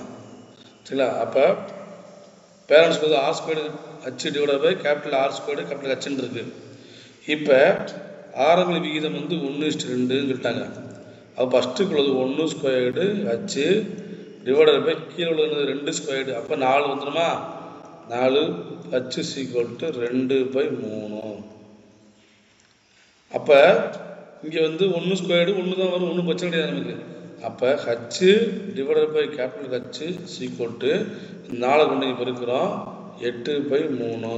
S1: சரிங்களா? அப்போ பேரண்ட்ஸ் வந்து R² h divide by capital R² capital ஹன்னு இருக்கு. இப்போ ஆரங்கள் விகிதம் வந்து 1:2 சொல்லிட்டாங்க. அப்போ ஃபஸ்ட்டுக்குள்ளது 1² h டிவைடட் பை கீழே உள்ளது 2². அப்போ 4 வந்துடுமா, 4 h = 2/3. அப்போ இங்கே வந்து 1² 1 தான் வரும், ஒன்றும் பிரச்சனை கிடையாது நமக்கு. அப்போ h divided by capital H = 4 கொண்டு இங்கே பெருக்கிறோம் 8/3.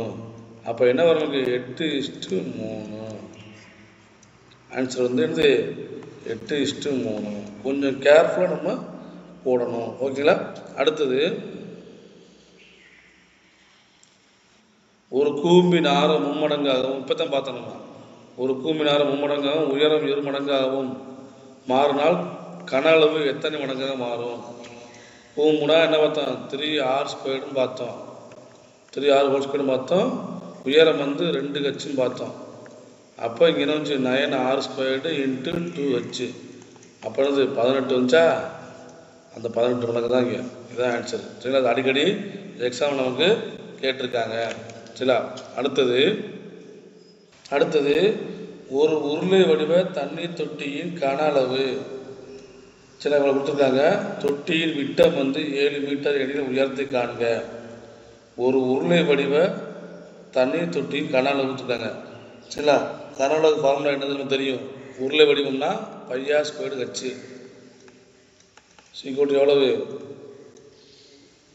S1: அப்போ என்ன வரும் நமக்கு, 8:3. ஆன்சர் வந்து என்னது, 8:3. கொஞ்சம் கேர்ஃபுல்லாக நம்ம போடணும். ஓகேங்களா? அடுத்தது ஒரு கூம்பின் ஆரம் மும்மடங்காகவும், இப்போ தான் பார்த்தோம் நம்ம, ஒரு கூம்பின் ஆரம் மும்மடங்காகவும் உயரம் 2 மடங்காகவும் மாறினால் கன அளவு எத்தனை மடங்காக மாறும்? கூம்புனா என்ன பார்த்தோம், 3r² பார்த்தோம், 3r² பார்த்தோம். உயரம் வந்து 2h பார்த்தோம். அப்போ இங்கே என்ன வந்துச்சு, 9r² இன்ட்டு 2h. அப்போ வந்து 18 வந்துச்சா, அந்த 18 மடங்கு தான் இங்கே. இதுதான் ஆன்சர். சரிங்களா? அது அடிக்கடி எக்ஸாம் நமக்கு கேட்டிருக்காங்க. சரிங்களா? அடுத்தது ஒரு உருளை வடிவ தண்ணீர் தொட்டியின் கன அளவு. சில கொடுத்துருக்காங்க. தொட்டியின் விட்டம் வந்து 7 மீட்டர் எனில் உயரத்தை காண்க. ஒரு உருளை வடிவ தண்ணீர் தொட்டியின் கன அளவு கொடுத்துருக்காங்க. சரிங்களா? கன அளவு ஃபார்முலா என்னதுன்னு தெரியும். உருளை வடிவம்னா πr² h = எவ்வளவு,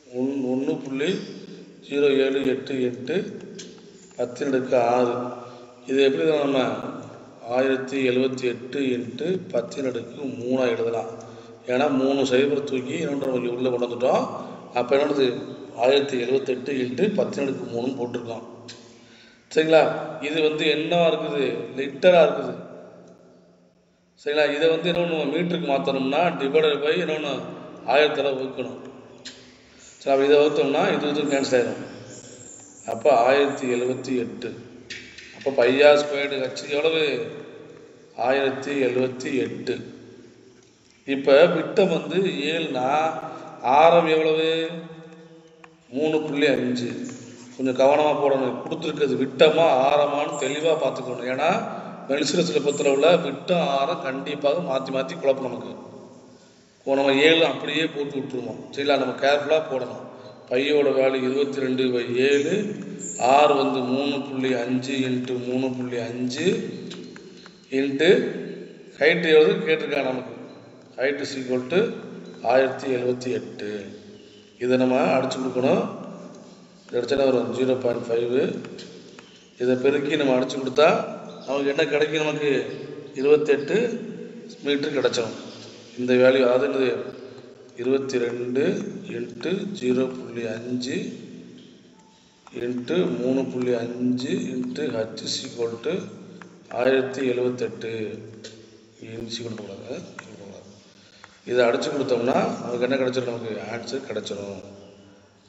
S1: 1.078 × 10⁻6. இது எப்படி நம்ம 1078 × 10⁻3 எழுதலாம். ஏன்னா 3 சைபர் தூக்கி இன்னொன்று உள்ளே கொண்டு வந்துட்டோம். அப்போ என்னது 1078 × 10⁻3 போட்டிருக்கோம். சரிங்களா? இது வந்து என்னவா இருக்குது, லிட்டராக இருக்குது. சரிங்களா? இதை வந்து இன்னொன்று மீட்டருக்கு மாற்றணும்னா டிவைடட் பை இன்னொன்று 1000 வகுக்கணும். சரி, அப்போ இதை வகுத்தோம்னா இது கேன்சல் ஆயிடும். அப்போ 1078. அப்போ πr² h எவ்வளவு, 1078. இப்போ விட்டம் வந்து 7னா ஆரம் எவ்வளவு, 3.5. கொஞ்சம் கவனமாக போடணும். கொடுத்துருக்கிறது விட்டமா ஆரமானு தெளிவாக பார்த்துக்கணும். ஏன்னா மென்சுரல் சிலப்பத்தில் உள்ள விட்டம் ஆரம் கண்டிப்பாக மாற்றி மாற்றி குழப்பம் நமக்கு. இப்போ நம்ம 7 அப்படியே போட்டு விட்டுருவோம். சரிங்களா? நம்ம கேர்ஃபுல்லாக போடணும். பையோட வேல்யூ 22/7, ஆர் வந்து 3.5 இன்ட்டு 3.5 இன்ட்டு ஹைட்டு எவ்வளவு கேட்டிருக்காங்க நமக்கு. Height equal 1078. இதை நம்ம அடிச்சு கொடுக்கணும். அடிச்சா வரும் 0.5. இதை பெருக்கி நம்ம அடிச்சு கொடுத்தா நமக்கு என்ன கிடைக்கும்? நமக்கு 28 மீட்டர் கிடைச்சிடும். இந்த வேல்யூ அது என்னது 22 into 0.5 into 3.5 into H equal 1078 கூடாது. இதை அடிச்சு கொடுத்தோம்னா நமக்கு என்ன கிடைச்சிடும்? நமக்கு ஆன்சர் கிடைச்சிடும்.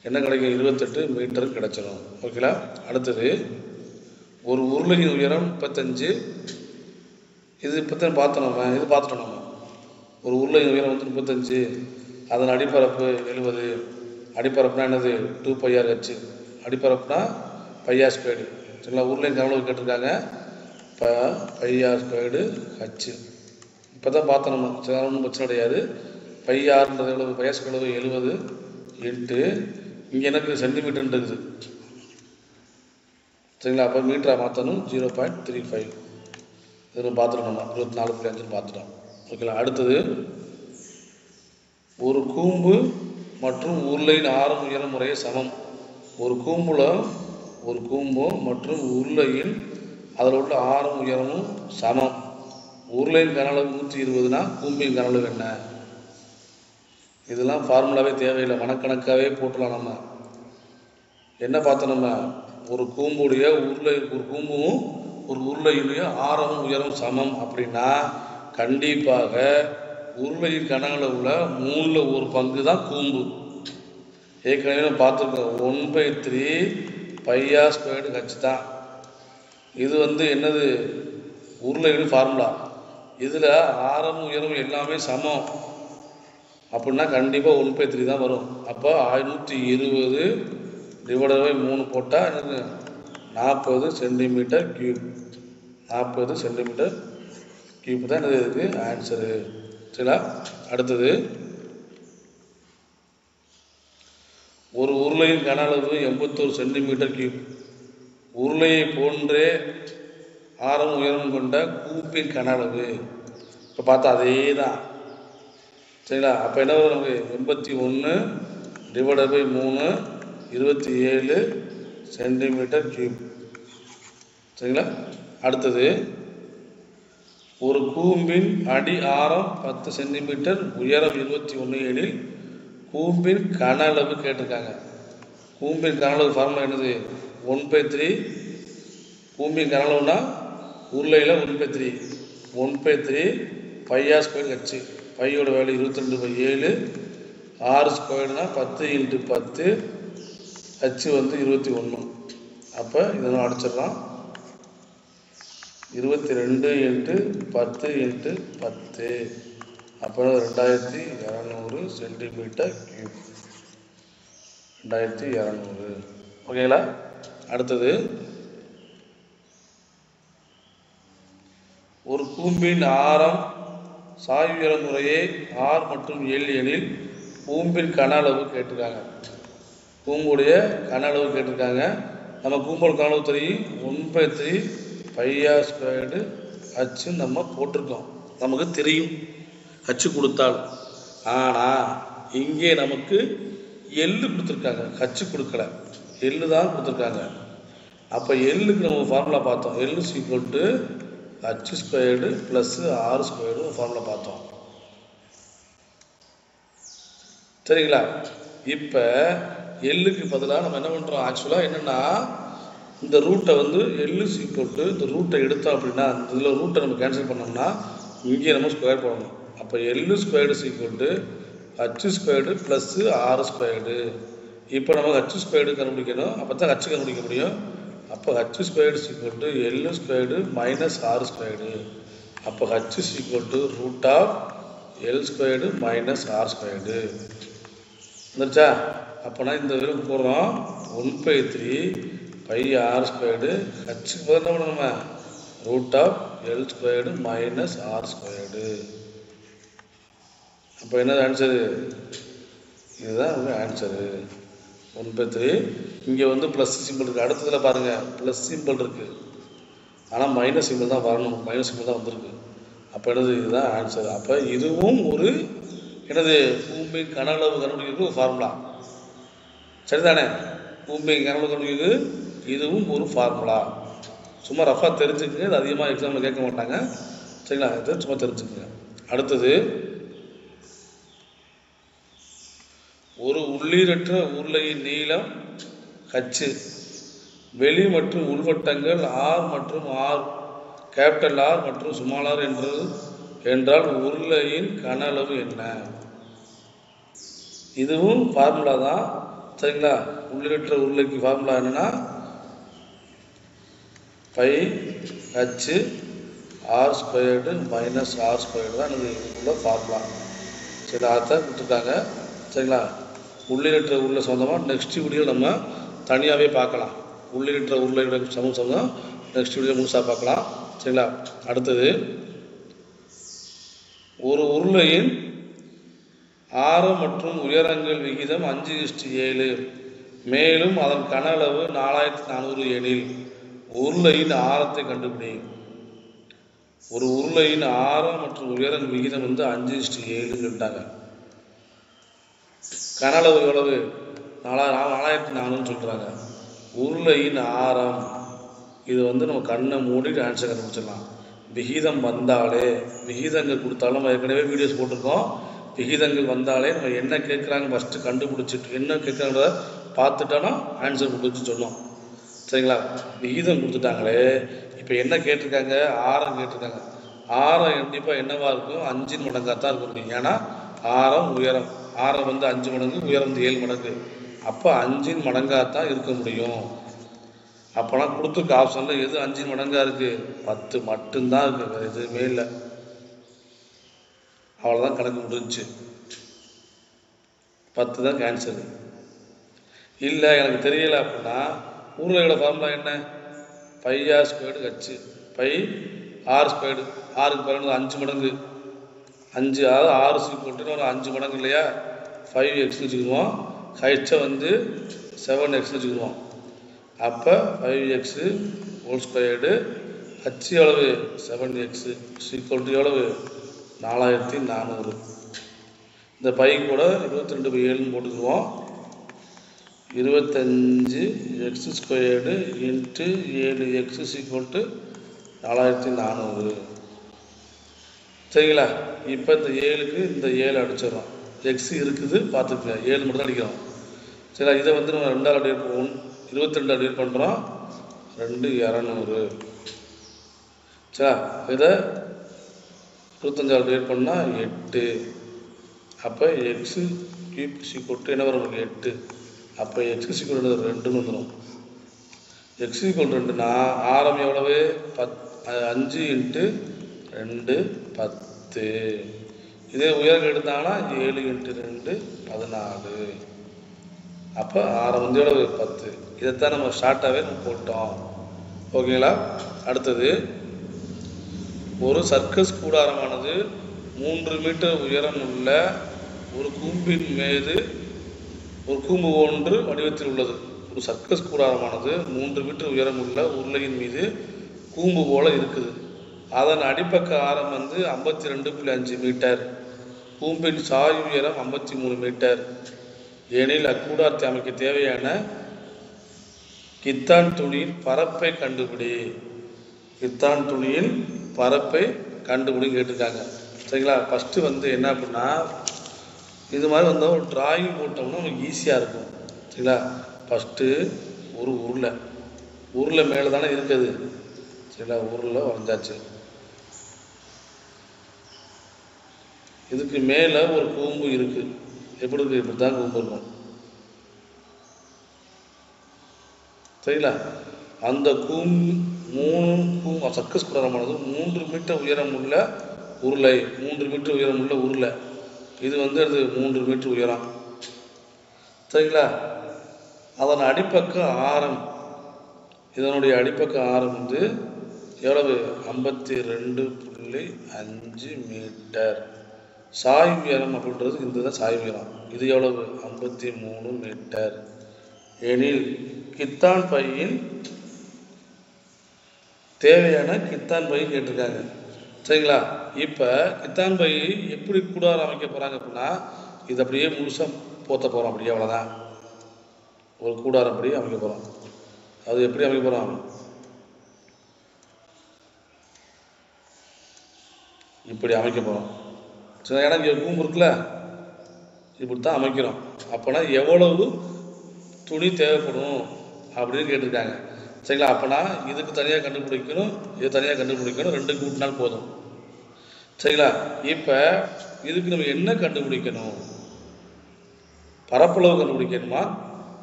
S1: என்ன கிடைக்கும்? 28 மீட்டர் கிடைச்சிடும். ஓகேங்களா? அடுத்தது ஒரு உருளையின் உயரம் 35. இது இப்போத்தான் பார்த்தோம் நம்ம. இது பார்த்துட்டோம் நம்ம. ஒரு உருளையின் உயரம் வந்து 35, அதன் அடிப்பரப்பு 70. அடிப்பரப்புனா என்னது? 2πr/h. அடிப்பரப்புனா πr². சரிங்களா? உருளையின் கனளவு கேட்டிருக்காங்க. πr²h. இப்போ தான் பார்த்தோம் நம்ம. சரி, ஒன்றும் பிரச்சனை கிடையாது. πrன்றது எவ்வளவு? πr² 70 இன்ட்டு இங்கே எனக்கு சென்டிமீட்டர் இருக்குது. சரிங்களா? அப்போ மீட்டராக மாற்றணும். 0.35. இதில் பார்த்துட்டோம் நம்ம. 24.5 பார்த்துட்டோம். ஓகேங்களா? அடுத்தது ஒரு கூம்பு மற்றும் உருளையின் ஆரம் உயரம் முறையே சமம். ஒரு கூம்பும் மற்றும் உருளையின் அதில் உள்ள ஆரம் உயரமும் சமம். உருளையின் கனளவு 120னா கூம்பின் கனளவு என்ன? இதெல்லாம் ஃபார்முலாவே தேவையில்லை, மனக்கணக்காகவே போட்டலாம். நம்ம என்ன பார்த்தோம்? நம்ம ஒரு கூம்புடைய ஒரு கூம்பும் ஒரு உருளையுடைய ஆரமும் உயரம் சமம் அப்படின்னா கண்டிப்பாக உருளையின் கனளவுல 3ல் 1 பங்கு தான் கூம்பு. ஏற்கனவே பார்த்துருக்கோம். 1/3 πr²h தான். இது வந்து என்னது? உருளையின் ஃபார்முலா. இதில் ஆரமும் உயரம் எல்லாமே சமம் அப்படின்னா கண்டிப்பாக 1/3 தான் வரும். அப்போ 120 / 3 போட்டால் எனக்கு 40 சென்டிமீட்டர் கியூப். 40 சென்டிமீட்டர் கியூப் தான் என்னது இதுக்கு ஆன்சரு. சரிங்களா? அடுத்தது ஒரு உருளையின் கன அளவு 81 சென்டிமீட்டர் கியூப். உருளையை போன்றே ஆரம் உயரம் கொண்ட கூம்பின் கன அளவு. இப்போ பார்த்தா அதே தான். சரிங்களா? அப்போ என்ன வரும்? நமக்கு 81 / 3 27 சென்டிமீட்டர் கியூப். சரிங்களா? அடுத்தது ஒரு கூம்பின் அடி ஆரம் 10 சென்டிமீட்டர், உயரம் 21 எனில் கூம்பின் கன அளவு கேட்டிருக்காங்க. கூம்பின் கன அளவு ஃபார்முலா என்னது? 1/3. கூம்பின் கன அளவுனா உருளையில் 1/3 πr²h. பையோட வேல்யூ 22/7, r²னா 10 × 10, h வந்து 21. அப்போ இதெல்லாம் அடிச்சிடலாம். 22 × 10 × 10 அப்போ 2200 சென்டிமீட்டர் கியூப். 2200. ஓகேங்களா? அடுத்தது ஒரு கூம்பின் ஆரம் சாய் உயரம் முறையே r மற்றும் l எனில் கூம்பின் கன அளவு கேட்டிருக்காங்க. கூம்புடைய கன அளவு கேட்டிருக்காங்க. நம்ம கூம்போட கன அளவு தெரியும். 1/3 πr²h நம்ம போட்டிருக்கோம். நமக்கு தெரியும் ஹச்சு கொடுத்தால். ஆனால் இங்கே நமக்கு எள்ளு கொடுத்துருக்காங்க, ஹச்சு கொடுக்கல. எள்ளு தான் கொடுத்துருக்காங்க. அப்போ எள்ளுக்கு நம்ம ஃபார்முலா பார்த்தோம். எள்ளு ஈக்குவல் h² + r² ஃபார்முலா பார்த்தோம். சரிங்களா? இப்போ எள்ளுக்கு பதிலாக நம்ம என்ன பண்ணுறோம்? ஆக்சுவலாக என்னென்னா இந்த ரூட்டை வந்து எள்ளு ஈக்குவல் இந்த ரூட்டை எடுத்தோம் அப்படின்னா இதில் ரூட்டை நம்ம கேன்சல் பண்ணோம்னா இங்கே நம்ம ஸ்கொயர் போடணும். அப்போ எள்ளு² ஈக்குவல் h² + r². இப்போ நம்ம h² கண்டுபிடிக்கணும். அப்போ தான் h கண்டுபிடிக்க முடியும். அப்போ h² ஈக்குவல் எள்ளு² - r². அப்போ h ஈக்குவல் √l² - r². வந்துருச்சா? அப்போனா இந்த விதம் போடுறோம் 1/3 பை ஆர் ஸ்கொயர்டு ஹச்சுக்கு பதில் என்ன பண்ணணும் நம்ம √L² மைனஸ் ஆர் ஸ்கொயர்டு. அப்போ என்னது ஆன்சரு? இதுதான் உங்கள் ஆன்சரு 1/3. இங்கே வந்து ப்ளஸ் சிம்பிள் இருக்குது. அடுத்ததில் பாருங்கள் ப்ளஸ் சிம்பிள் இருக்குது, ஆனால் மைனஸ் சிம்பிள் தான் வரணும், மைனஸ் சிம்பிள் தான் வந்திருக்கு. அப்போ என்னது? இதுதான் ஆன்சர். அப்போ இதுவும் ஒரு என்னது பூமியின் கன அளவு கண்டுபிடிக்கிறது ஒரு ஃபார்முலா, சரிதானே? பூமியின் கன அளவு கண்டுபிடிக்கிறது இதுவும் ஒரு ஃபார்முலா. சும்மா ரஃபாக தெரிஞ்சுக்குங்க, இது அதிகமாக எக்ஸாமில் கேட்க மாட்டாங்க, சரிங்களா? இது சும்மா தெரிஞ்சுக்குங்க. அடுத்தது, ஒரு உள்ளீரற்ற உருளையின் நீளம் h, வெளி மற்றும் உள்வட்டங்கள் R மற்றும் R, கேபிட்டல் R மற்றும் ஸ்மால் r என்றால் உருளையின் கன அளவு என்ன? இதுவும் ஃபார்முலா தான், சரிங்களா? உள்ளீரற்ற உருளைக்கு ஃபார்முலா என்னன்னா pi h r² minus r² தான் இது உள்ள ஃபார்முலா. சரி, அதான் கொடுத்துருக்காங்க, சரிங்களா? உள்ளீரற்ற உருளை சொந்தமாக நெக்ஸ்ட் வீடியோ நம்ம தனியாகவே பார்க்கலாம். உள்ளீரற்ற உருளை சொந்தம் நெக்ஸ்ட் வீடியோ முழுசாக பார்க்கலாம், சரிங்களா? அடுத்தது, ஒரு உருளையின் ஆரம் மற்றும் உயரங்கள் விகிதம் 5:7, மேலும் அதன் கன அளவு 4400 எனில் உருளையின் ஆரத்தை கண்டுபிடி. ஒரு உருளையின் ஆரம் மற்றும் உயரம் விகிதம் வந்து 5:7 சொல்லிட்டாங்க. கன அளவு எவ்வளவு? 4400 சொல்கிறாங்க. உருளையின் ஆரம், இது வந்து நம்ம கண்ணை மூடிட்டு ஆன்சர் கண்டுபிடிச்சிடலாம். விகிதம் வந்தாலே, விகிதங்கள் கொடுத்தாலும் நம்ம ஏற்கனவே வீடியோஸ் போட்டிருக்கோம், விகிதங்கள் வந்தாலே நம்ம என்ன கேட்குறாங்க ஃபஸ்ட்டு கண்டுபிடிச்சிட்டு என்ன கேட்குறாங்கிறத பார்த்துட்டோன்னா ஆன்சர் கொடுத்து சொன்னோம், சரிங்களா? விகிதம் கொடுத்துட்டாங்களே, இப்போ என்ன கேட்டிருக்காங்க? ஆரம் கேட்டிருக்காங்க. ஆரம் கண்டிப்பாக என்னவா இருக்கும்? 5 மடங்காக தான் இருக்க முடியும். ஏன்னா ஆரம் உயரம், ஆரம் வந்து 5 மடங்கு, உயரம் வந்து 7 மடங்கு. அப்போ 5 மடங்காக தான் இருக்க முடியும். அப்போனா கொடுத்துருக்க ஆப்ஷனில் எது 5 மடங்காக இருக்குது? 10 மட்டும்தான் இருக்குது, வேறு எதுவுமே இல்லை. அவ்வளோதான், கணக்கு முடிஞ்சிச்சு. 10 தான் கேன்சரு. இல்லை எனக்கு தெரியலை அப்படின்னா உருளையோட ஃபார்முலா என்ன? Pi r² h pi r². ஆருக்கு பிறகு 5 மடங்கு, 5, அதாவது 6 போட்டுன்னு ஒரு 5 மடங்கு இல்லையா? 5x வச்சுக்குவோம். ஹைச்சை வந்து 7x வச்சுக்குவோம். அப்போ 5x ² h எவ்வளவு? 7x எவ்வளவு? 4400. இந்த பை கூட 22/7 போட்டுக்குவோம். 25x² இன்ட்டு 7x = 4400, சரிங்களா? இப்போ இந்த 7க்கு இந்த 7 அடிச்சிடறோம். எக்ஸ் இருக்குது பார்த்துக்குங்க, 7 மட்டும் தான் அடிக்கிறோம், சரிங்களா? இதை வந்து நம்ம 2ஆல் டிவைட் பண்ணுவோம், 22 டிவைட் பண்ணுறோம், 2 200, சரிங்களா? இதை 25ஆல் டிவைட் பண்ணால் 8. அப்போ x³ என்ன வரும்? 8. அப்போ x² 2ன்னு வந்துடும். x2 ஆரம் எவ்வளவு? 5 × 2 10. இதே உயரம் எடுத்தாங்கன்னா 7 × 2 14. அப்போ ஆரம் வந்து எவ்வளவு? 10. இதைத்தான் நம்ம ஷார்ட்டாகவே நம்ம போட்டோம், ஓகேங்களா? அடுத்தது, ஒரு சர்க்கஸ் கூடாரமானது 3 மீட்டர் உயரம் உள்ள ஒரு கூம்பின் மீது ஒரு கூம்பு ஒன்று வடிவத்தில் உள்ளது. ஒரு சர்க்கஸ் கூடாரமானது 3 மீட்டர் உயரம் உள்ள உருளையின் மீது கூம்பு போல இருக்குது. அதன் அடிப்பக்க ஆரம் வந்து 52.5 மீட்டர், கூம்பின் சாய் உயரம் 53 மீட்டர் எனில் அக்கூடாரத்தை அமைக்க தேவையான கித்தான் துணியின் பரப்பை கண்டுபிடி. கித்தான் துணியின் பரப்பை கண்டுபிடி கேட்டிருக்காங்க, சரிங்களா? ஃபஸ்ட்டு வந்து என்ன அப்படின்னா, இது மாதிரி வந்து ஒரு டிராயிங் போட்டோம்னா உங்களுக்கு ஈஸியாக இருக்கும், சரிங்களா? ஃபஸ்ட்டு ஒரு உருளை மேலே தானே இருக்குது, சரிங்களா? உருளை வரைஞ்சாச்சு. இதுக்கு மேலே ஒரு கூம்பு இருக்குது. எப்படி இருக்குது? இப்படி தான் கூம்பு இருக்கும், சரிங்களா? அந்த சர்க்கஸ் கூடாரமானது 3 மீட்டர் உயரம் உள்ள உருளை. 3 மீட்டர் உயரம் உள்ள உருளை இது வந்து அது 3 மீட்டர் உயரம். சரிங்களா? அதன் அடிப்பக்க ஆரம், இதனுடைய அடிப்பக்க ஆரம் வந்து எவ்வளவு? 52.5 மீட்டர். சாய் உயரம் அப்படின்றது இந்த தான் சாய் உயரம். இது எவ்வளவு? 53 மீட்டர். எனில் கித்தான் பையின் தேவையான கித்தான் பை கேட்டிருக்காங்க. சரிங்களா? இப்போ கித்தான் பை எப்படி கூடாரம் அமைக்க போகிறாங்க அப்படின்னா, இது அப்படியே முழுசாக போற்ற போகிறோம். அப்படியே அவ்வளோதான். ஒரு கூடாரம் அப்படியே அமைக்க போகிறோம். அது எப்படி அமைக்க போகிறோம்? இப்படி அமைக்க போகிறோம். சில இடம் இங்கே கூம்பு இருக்குல்ல, இப்படி தான் அமைக்கிறோம். அப்போனா எவ்வளவு துணி தேவைப்படும் அப்படின்னு கேட்டிருக்காங்க. சரிங்களா? அப்போனா இதுக்கு தனியாக கண்டுபிடிக்கணும், இது தனியாக கண்டுபிடிக்கணும். 2 கூட்டினால் போதும். சரிங்களா? இப்போ இதுக்கு நம்ம என்ன கண்டுபிடிக்கணும்? பரப்பளவு கண்டுபிடிக்கணுமா,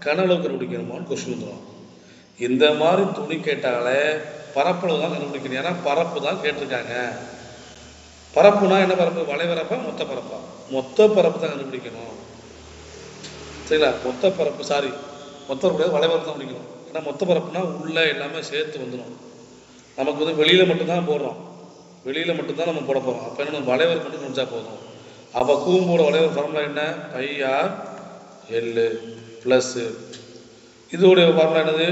S1: கனளவு கண்டுபிடிக்கணுமான்னு கொஸ்டின் வந்துடும். இந்த மாதிரி துணி கேட்டாலே பரப்பளவு தான் கண்டுபிடிக்கணும். ஏன்னா பரப்பு தான் கேட்டிருக்காங்க. பரப்புனா என்ன பரப்பு? வளைவரப்பா மொத்த பரப்பா? மொத்த பரப்பு தான் கண்டுபிடிக்கணும். சரிங்களா? மொத்த பரப்பு, மொத்த பரப்பு வளைவரப்பு தான் பிடிக்கணும். ஏன்னா மொத்த பரப்புனா உள்ள எல்லாமே சேர்த்து வந்துடும். நமக்கு வந்து வெளியில் மட்டும்தான் போடுறோம், வெளியில் மட்டும்தான் நம்ம போட போகிறோம். அப்போ என்ன, வளைவர் மட்டும் முடிஞ்சா போதும். அப்போ கூம்போட வளைவர் ஃபார்முலா என்ன? πr l ப்ளஸ் இதோடைய ஃபார்முலா என்னது?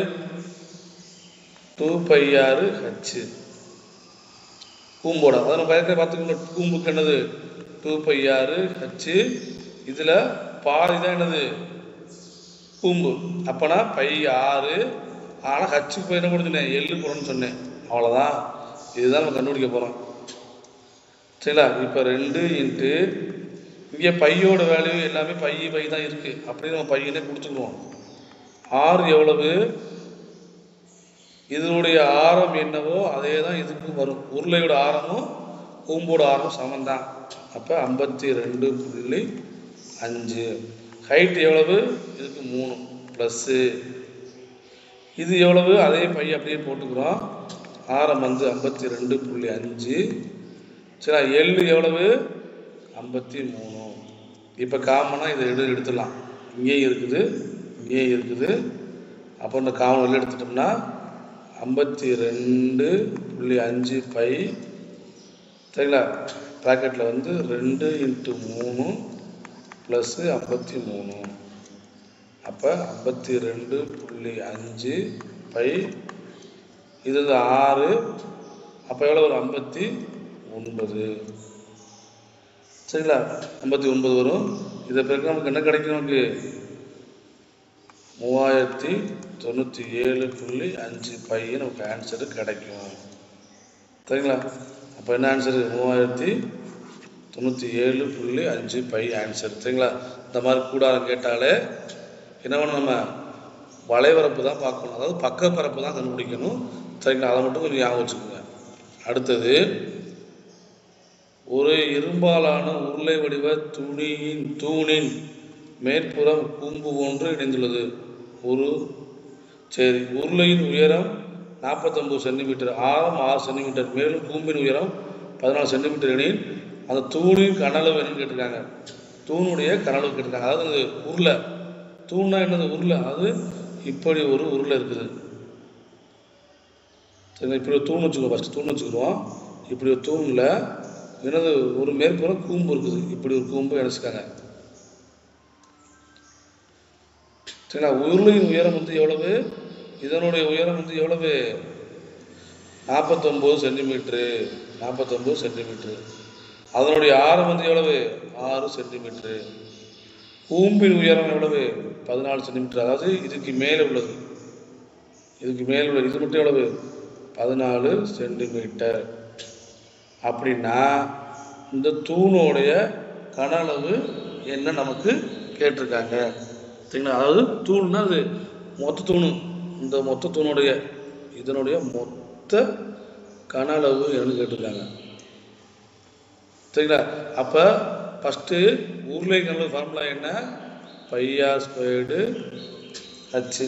S1: 2πr h. கூம்போட அதை நம்ம பயத்தை பார்த்துக்கணும். கூம்புக்கு என்னது? 2πr h. இதில் பாதி தான் என்னது? கூம்பு. அப்போனா πr. ஆனால் ஹச்சுக்கு போய் என்ன கொடுத்துனேன்? எள்ளு போகிறோன்னு சொன்னேன். அவ்வளோதான். இதுதான் நம்ம கண்டுபிடிக்க போகிறோம். சரிங்களா? இப்போ 2 இன்ட்டு இங்கே பையோட வேல்யூ எல்லாமே பை தான் இருக்குது. அப்படியே நம்ம பையனே கொடுத்துக்குவோம். ஆறு எவ்வளவு? இதனுடைய ஆரம் என்னவோ அதே தான் இதுக்கு வரும். உருளையோட ஆரமும் கூம்போட ஆரமும் சமம் தான். அப்போ 52.5. ஹைட் எவ்வளவு? இதுக்கு 3 ப்ளஸ்ஸு இது எவ்வளவு? அதே பை அப்படியே போட்டுக்கிறோம். ஆரம் வந்து 52.5. சரி, எள்ளு எவ்வளவு? 53. இப்போ காமனாக இதை எடுத்துடலாம். இங்கேயும் இருக்குது, இங்கேயும் இருக்குது. அப்போ இந்த காமன் வெளில எடுத்துட்டோம்னா 52.5 பை. சரிங்களா? ப்ராக்கெட்டில் வந்து 2 × 3 ப்ளஸ்ஸு 53. அப்போ 52.5 பை. இது 6. அப்போ எவ்வளோ வரும்? 59. சரிங்களா? 59 வரும். இதை பிறகு நமக்கு என்ன கிடைக்கும்? நமக்கு 3097.5 பை நமக்கு ஆன்சரு கிடைக்கும். சரிங்களா? அப்போ என்ன ஆன்சரு? 3097.5 by answer. சரிங்களா? இந்த மாதிரி கூடாரம் கேட்டாலே என்ன பண்ணணும்? நம்ம வளைவரப்பு தான் பார்க்கணும், அதாவது பக்க பரப்பு தான் கண்டுபிடிக்கணும். சரிங்களா? அதை மட்டும் கொஞ்சம் ஞாபகம் வச்சுக்கோங்க. அடுத்தது, ஒரு இரும்பாலான உருளை வடிவ தூணின் மேற்புறம் கூம்பு ஒன்று இணைந்துள்ளது. சரி, உருளையின் உயரம் 49 சென்டிமீட்டர், ஆரம் 6 சென்டிமீட்டர், மேலும் கூம்பின் உயரம் 14 சென்டிமீட்டர் எனில் அந்த தூணின் கனளவு என்னன்னு கேட்டிருக்காங்க. தூணுடைய கனளவு கேட்டிருக்காங்க. அதாவது உருளை, தூண்னா என்னது? உருளை. அது இப்படி ஒரு உருளை இருக்குது. சரி, இப்படி ஒரு தூண் வச்சுக்கோ. ஃபஸ்ட்டு தூண் வச்சுக்கிறோம். இப்படி ஒரு தூணில் என்னது? ஒரு மேற்புறம் கூம்பு இருக்குது. இப்படி ஒரு கூம்பு இணைச்சிக்காங்க. சரிங்களா? உருளையின் உயரம் வந்து எவ்வளவு? இதனுடைய உயரம் வந்து எவ்வளவு? 49 சென்டிமீட்ரு. 49 சென்டிமீட்ரு. அதனுடைய ஆரம் வந்து எவ்வளவு? 6 சென்டிமீட்ரு. கூம்பின் உயரம் எவ்வளவு? 14 சென்டிமீட்டர். அதாவது இதுக்கு மேலே உள்ளது, இதுக்கு மேலே உள்ளது. இது மட்டும் எவ்வளவு? 14 சென்டிமீட்டர். அப்படின்னா இந்த தூணோடைய கனளவு என்ன நமக்கு கேட்டிருக்காங்க. சரிங்களா? அதாவது தூண்னா அது மொத்த தூணு. இந்த மொத்த தூணுடைய இதனுடைய மொத்த கனளவு என்னன்னு கேட்டிருக்காங்க. சரிங்களா? அப்போ ஃபஸ்ட்டு உருளை கனளவு ஃபார்முலா என்ன? πr² h.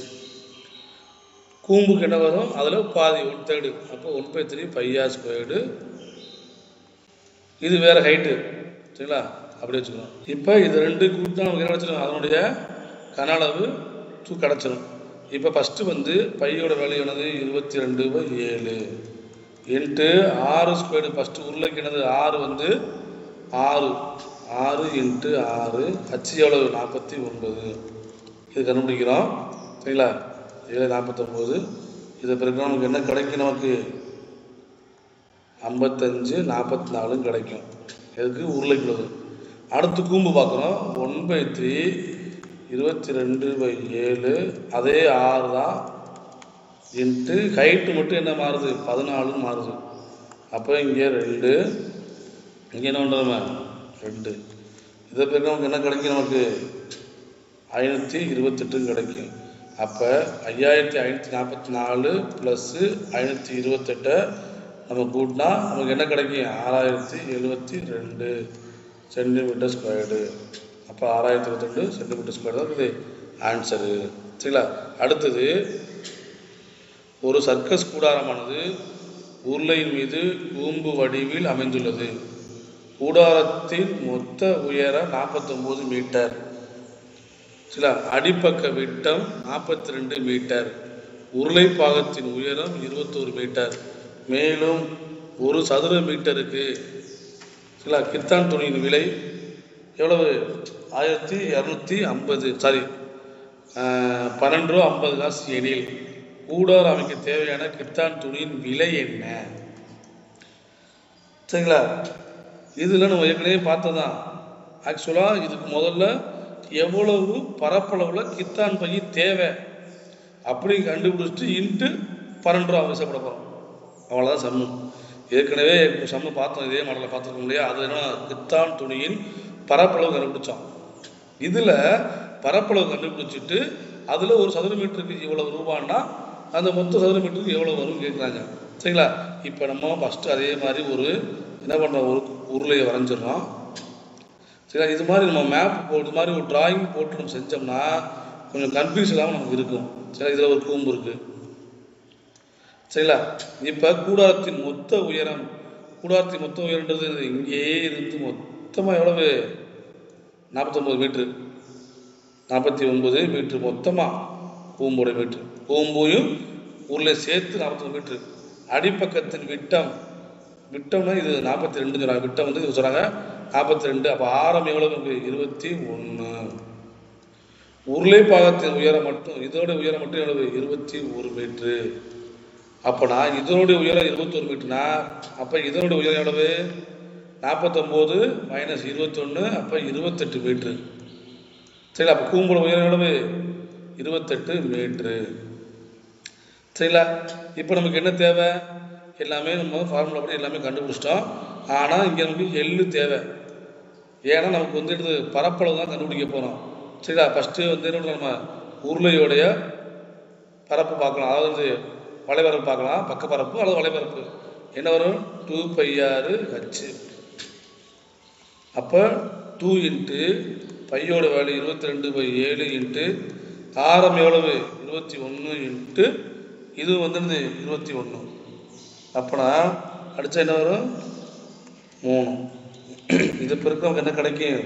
S1: கூம்புக்கு என்ன வரும்? அதில் பாதி 1/3. அப்போ 1/3 πr². இது வேறு ஹைட்டு. சரிங்களா? அப்படி வச்சுக்கணும். இப்போ இது 2 கூட்டு தான் நமக்கு என்ன வச்சுக்கணும்? அதனுடைய கன அளவு 2 கிடச்சிடும். இப்போ ஃபஸ்ட்டு வந்து பையோட வேல்யூ என்னது 22/7 இன்ட்டு 6² ஃபஸ்ட்டு உருளைக்கு என்னது 6 வந்து 6 இன்ட்டு 6 ஹச் எவ்வளவு 49. இது கண்டுபிடிக்கிறோம் சரிங்களா. 749 இதை பிறகு நமக்கு என்ன கிடைக்கும், நமக்கு 55 44 கிடைக்கும். எதுக்கு உருளைக்குள்ளது. அடுத்து கூம்பு பார்க்குறோம். 1/3 22/7 அதே 6 தான் இன்ட்டு ஹைட்டு மட்டும் என்ன மாறுது 14 மாறுது. அப்போ இங்கே 2 இங்கே என்ன பண்ணுறோம் 2. இதை பிறகு நமக்கு என்ன கிடைக்கும், நமக்கு 528 கிடைக்கும். அப்போ 5544 ப்ளஸ்ஸு 528 நம்ம கூட்டினா நமக்கு என்ன கிடைக்கும் 6072 சென்டிமீட்டர் ஸ்கொயர்டு. அப்போ 6022 சென்டிமீட்டர் ஸ்கொயர் தான் இருக்குது ஆன்சரு சரிங்களா. அடுத்தது ஒரு சர்க்கஸ் கூடாரமானது உருளையின் மீது கூம்பு வடிவில் அமைந்துள்ளது. கூடாரத்தின் மொத்த உயரம் 49 மீட்டர். சில அடிப்பக்க விட்டம் 42 மீட்டர். உருளை பாகத்தின் உயரம் 21 மீட்டர். மேலும் ஒரு சதுர மீட்டருக்கு சில கித்தான் துணியின் விலை எவ்வளவு 1250 சாரி 12 ரூபா 50 காசு எனில் கூடாரம் அமைக்க தேவையான கித்தான் துணியின் விலை என்ன சரிங்களா. இதில் நம்ம ஏற்கனவே பார்த்ததான். ஆக்சுவலாக இதுக்கு முதல்ல எவ்வளவு பரப்பளவில் கித்தான் பை தேவை அப்படி கண்டுபிடிச்சிட்டு இன்ட்டு 12 ரூபா அவசியப்பட போகிறோம். அவ்வளோதான் சம்மு. ஏற்கனவே சம்மு பார்த்தோம், இதே மாடலில் பார்த்துருக்கோம் இல்லையா. அது என்ன கித்தான் துணியின் பரப்பளவு கண்டுபிடிச்சோம். இதில் பரப்பளவு கண்டுபிடிச்சிட்டு அதில் ஒரு சதுர மீட்டருக்கு இவ்வளவு ரூபான்னா அந்த மொத்த சதுர மீட்டருக்கு எவ்வளோ வரும் கேட்குறாங்க சரிங்களா. இப்போ நம்ம ஃபஸ்ட்டு அதே மாதிரி ஒரு என்ன பண்ணுறோம், ஒரு உருளையை வரைஞ்சிடறோம் சரிங்களா. இது மாதிரி நம்ம மேப் போட்டு இது மாதிரி ஒரு டிராயிங் போட்டு நம்ம செஞ்சோம்னா கொஞ்சம் கன்ஃபியூஸ் இல்லாமல் நமக்கு இருக்கும் சரிங்களா. இதில் ஒரு கூம்பு இருக்குது சரிங்களா. இப்போ கூடாரத்தின் மொத்த உயரம் உயரன்றது இங்கேயே இருந்து மொத்தமாக எவ்வளவு 49 மீட்ரு 49 மீட்ரு மொத்தமாக கூம்போட மீட்ரு. கூம்பையும் உருளை சேர்த்து 49 மீட்ரு. அடிப்பக்கத்தின் விட்டம்னா இது 42 சொல்கிறாங்க. விட்டம் வந்து இது சொல்கிறாங்க 42. அப்போ ஆரம் எவ்வளவு 21. உருளை பாகத்தின் உயரம் மட்டும் இதோட உயரம் மட்டும் எவ்வளவு 21 மீட்ரு. அப்போனா இதனுடைய உயரம் 21 மீட்டர்னா அப்போ இதனுடைய உயரம் எவ்வளவு 49 - 21 அப்போ 28 மீட்ரு சரிங்களா. அப்போ கூம்போட உயரம் எவ்வளவு 28 மீட்ரு சரிங்களா. இப்போ நமக்கு என்ன தேவை, எல்லாமே நம்ம ஃபார்முலா படி எல்லாமே கண்டுபிடிச்சிட்டோம். ஆனால் இங்கே நமக்கு எள்ளு தேவை. ஏன்னா நமக்கு வந்து பரப்பளவு தான் கண்டுபிடிக்க போகிறோம் சரிங்களா. ஃபஸ்ட்டு வந்து என்ன நம்ம உருளையோடைய பரப்பு பார்க்கலாம், அதாவது வளைபரப்பு பார்க்கலாம். பக்க பரப்பு அல்லது வளைபரப்பு என்ன வரும் 2πr/h. அப்போ 2 இன்ட்டு பையோட வேல்யூ 22/7 இன்ட்டு ஆரம் எவ்வளவு 21 இன்ட்டு இது வந்து 21. அப்போனா அடித்தா என்ன வரும் 3. இது பிறகு நமக்கு என்ன கிடைக்கும்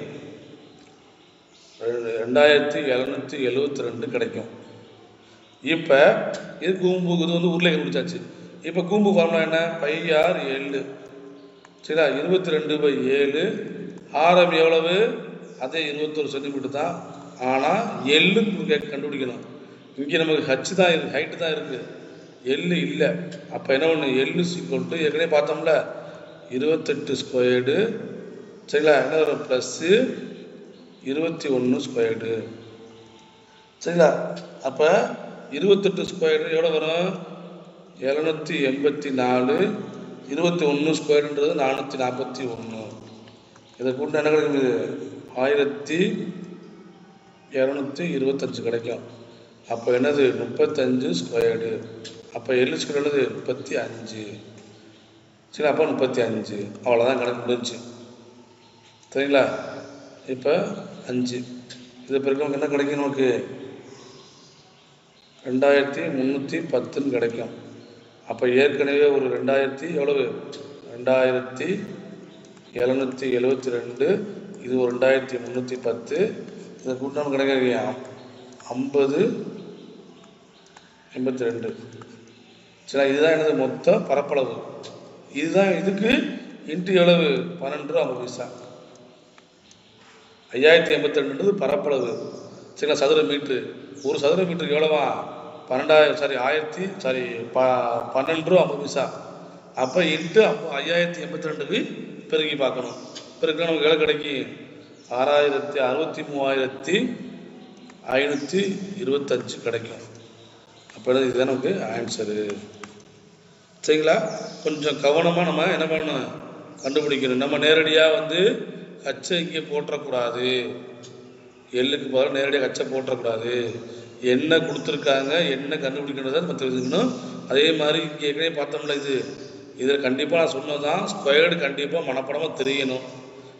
S1: 2772 கிடைக்கும். இப்போ இது கூம்பு, இது வந்து உருளை கண்டுபிடிச்சாச்சு. இப்போ கூம்பு ஃபார்முலா என்ன πr/l சரிங்களா. 22/7 ஆரம் எவ்வளவு அதே 21 சென்டிமீட்டர் தான். ஆனால் எள்ளு கண்டுபிடிக்கணும். இங்கே நமக்கு ஹச் தான் இருக்குது, ஹைட்டு தான் இருக்குது, எள்ளு இல்லை. அப்போ என்ன ஒன்று எள்ளு = ஏற்கனவே பார்த்தோம்ல 28 ஸ்கொயர்டு சரிங்களா. என்ன வரும் ப்ளஸ்ஸு 21 ஸ்கொயர்டு சரிங்களா. அப்போ 28 ஸ்கொயர்டு எவ்வளோ வரும் 784. 21 ஸ்கொயர்டுன்றது 441. இதை கூட்ட என்ன கிடைக்குது 1225 கிடைக்கும். அப்போ என்னது 35 ஸ்கொயர்டு. அப்போ எள்ளு ஸ்கொயர் என்னது 35 சரி. அப்போ 35 அவ்வளோதான் கணக்கு முடிஞ்சு சரிங்களா. இப்போ 5 இது பிறகு நமக்கு என்ன கிடைக்கும், நமக்கு 2310 கிடைக்கும். அப்போ ஏற்கனவே ஒரு 2000 எவ்வளவு 2772 இது ஒரு 2310 இதை கூட்டம் கிடைக்கும் 50 82. சரி, இதுதான் எனது மொத்த பரப்பளவு. இதுதான் இதுக்கு இன்ட்டு எவ்வளவு 12 ரூபா 50 பைசா. 5082 பரப்பளவு. சரிங்களா, சதுர மீட்ரு. ஒரு சதுர மீட்டருக்கு எவ்வளவா 12 ரூபா 50 பைசா. அப்போ இன்ட்டு 5082க்கு பெருக்கி பார்க்கணும். பெருக்கினா நமக்கு எவ்வளோ கிடைக்கும் 63,525 கிடைக்கும். அப்போ இதுதான் நமக்கு ஆன்சரு. சரிங்களா, கொஞ்சம் கவனமாக நம்ம என்ன பண்ணணும் கண்டுபிடிக்கணும். நம்ம நேரடியாக கச்சை இங்கே போட்டக்கூடாது, எள்ளுக்கு பதிலாக நேரடியாக கச்சை போட்டக்கூடாது. என்ன கொடுத்துருக்காங்க, என்ன கண்டுபிடிக்கணுன்றதை நம்ம தெரிஞ்சுக்கணும். அதே மாதிரி இங்கே ஏற்கனவே பார்த்தோம்ல, இதில் கண்டிப்பாக நான் சொன்னதான் ஸ்கொயர்டு கண்டிப்பாக மனப்படமாக தெரியணும்.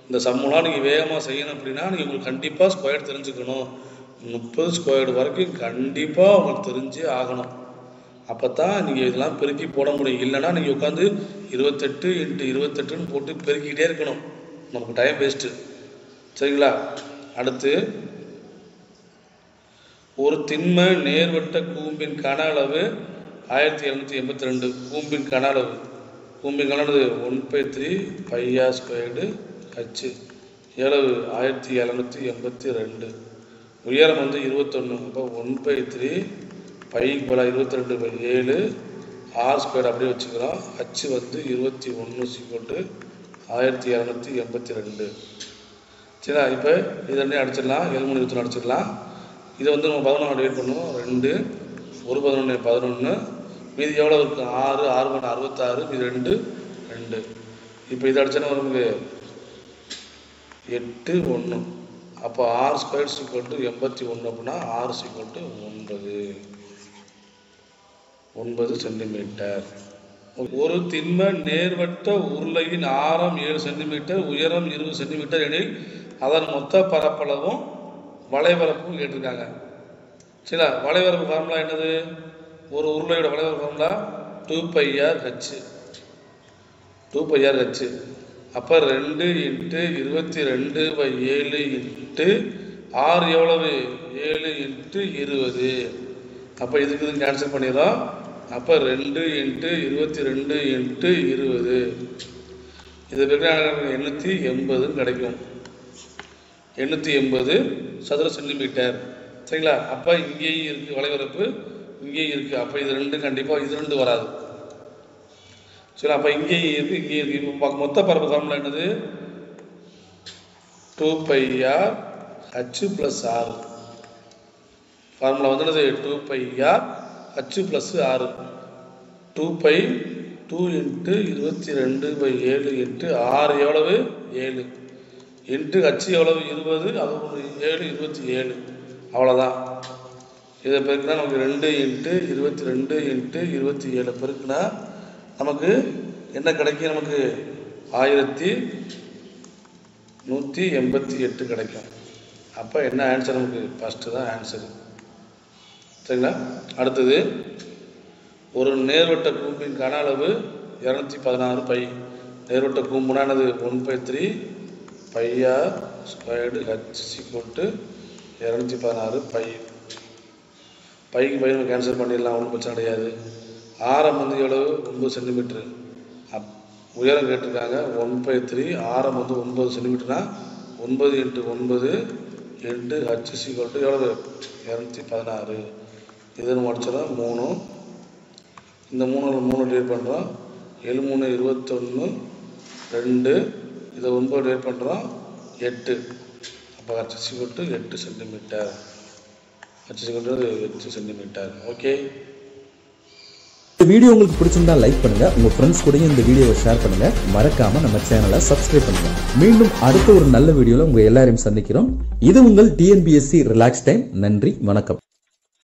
S1: இந்த சம்முலாம் நீங்கள் வேகமாக செய்யணும் அப்படின்னா நீங்கள் உங்களுக்கு கண்டிப்பாக ஸ்கொயர்டு தெரிஞ்சுக்கணும். 30 ஸ்கொயர்டு வரைக்கும் கண்டிப்பாக உங்களுக்கு தெரிஞ்சே ஆகணும். அப்போ தான் நீங்கள் இதெல்லாம் பெருக்கி போட முடியும். இல்லைன்னா நீங்கள் உட்காந்து 28 × 28ன்னு போட்டு பெருக்கிக்கிட்டே இருக்கணும், நமக்கு டைம் வேஸ்ட்டு. சரிங்களா, அடுத்து ஒரு திண்ம நேர்வட்ட கூம்பின் கன அளவு 1782. கூம்பின் கன அளவு 1/3 πr² h எவ்வளவு 1782. உயரம் 21. அப்போ 1/3 πக்கு பதிலாக 22/7 r² அப்படியே வச்சுக்கிறோம். h 21 1782. சரிங்களா, இப்போ இது ரெண்டையும் அடிச்சிடலாம். 7 3 21 அடிச்சிடலாம். இதை நம்ம 11 டிவைட் பண்ணுவோம். 2 1 11 11. மீதி எவ்வளோ இருக்குது 6 6 1 66. மீதி 2 2. இப்போ இதை அடிச்சோன்னா நமக்கு 8 1. அப்போ r² = 81 அப்படின்னா r = 9 சென்டிமீட்டர். ஒரு திண்ம நேர்வட்ட உருளையின் ஆரம் 7 சென்டிமீட்டர், உயரம் 20 சென்டிமீட்டர் எனில் அதன் மொத்த பரப்பளவும் வளைபரப்பும் கேட்டிருக்காங்க. சரிங்களா, வளைபரப்பு ஃபார்முலா என்னது? ஒரு உருளையோட வளைபரப்பு ஃபார்முலா 2πr/h. 2πr/h. அப்போ 2 × 22/7 r எவ்வளவு 7 × 20. அப்போ இதுக்கு கேன்சல் பண்ணிடலாம். அப்போ 2 × 22 × 20 இது பெரிய 880 கிடைக்கும். 880 சதுர சென்டிமீட்டர். சரிங்களா, அப்போ இங்கேயும் இருக்குது வளைவரப்பு, இங்கேயும் இருக்குது. அப்போ இது ரெண்டும் கண்டிப்பாக இது ரெண்டு வராது. சரி, அப்போ இங்கேயும் இருக்குது, இங்கேயும் இருக்குது. இப்போ மொத்த பரப்பு ஃபார்முலா என்னது? 2πr h + r. ஃபார்முலா என்னது? 2πr h + r. 2π 2 × 22/7 r எவ்வளவு 7 இன்ட்டு h எவ்வளவு 20, அது 7 27. அவ்வளோதான். இதை பெருக்குனா நமக்கு 2 × 22 × 27 பெருக்குனா நமக்கு என்ன கிடைக்கும்? நமக்கு 1188 கிடைக்கும். அப்போ என்ன ஆன்சர்? நமக்கு ஃபஸ்ட்டு தான் ஆன்சரு. சரிங்களா, அடுத்தது ஒரு நேர்வட்ட கூம்பின் கன அளவு 216 π. நேர்வட்ட கூம்புனானது 1/3 πr² h = 216 π. பைக்கு பை நம்ம கேன்சல் பண்ணிடலாம், ஒன்றும் பிரச்சனை கிடையாது. ஆரம் எவ்வளவு 9 சென்டிமீட்டர். உயரம் கேட்டிருக்காங்க 1/3. ஆரம் 9 சென்டிமீட்டர்னா 9 × 9 × h = எவ்வளவு 216. இது நம்ம அடிச்சிடறோம் 3. இந்த 3 டிவைட் பண்ணுறோம். 7 3 21 2. இதை 9 டிவைட் பண்ணுறோம் 8. அப்போ h = 8 centimetre. h = 8 centimetre. Okay,
S2: இந்த வீடியோ உங்களுக்கு பிடிச்சிருந்தா லைக் பண்ணுங்க, உங்க ஃப்ரெண்ட்ஸ் கூட இந்த வீடியோவை ஷேர் பண்ணுங்க, மறக்காம நம்ம சேனலை சப்ஸ்கிரைப் பண்ணுங்க. மீண்டும் அடுத்த ஒரு நல்ல வீடியோல உங்க எல்லாரையும் சந்திக்கிறோம். இது உங்கள் TNPSC ரிலாக்ஸ் டைம். நன்றி, வணக்கம்.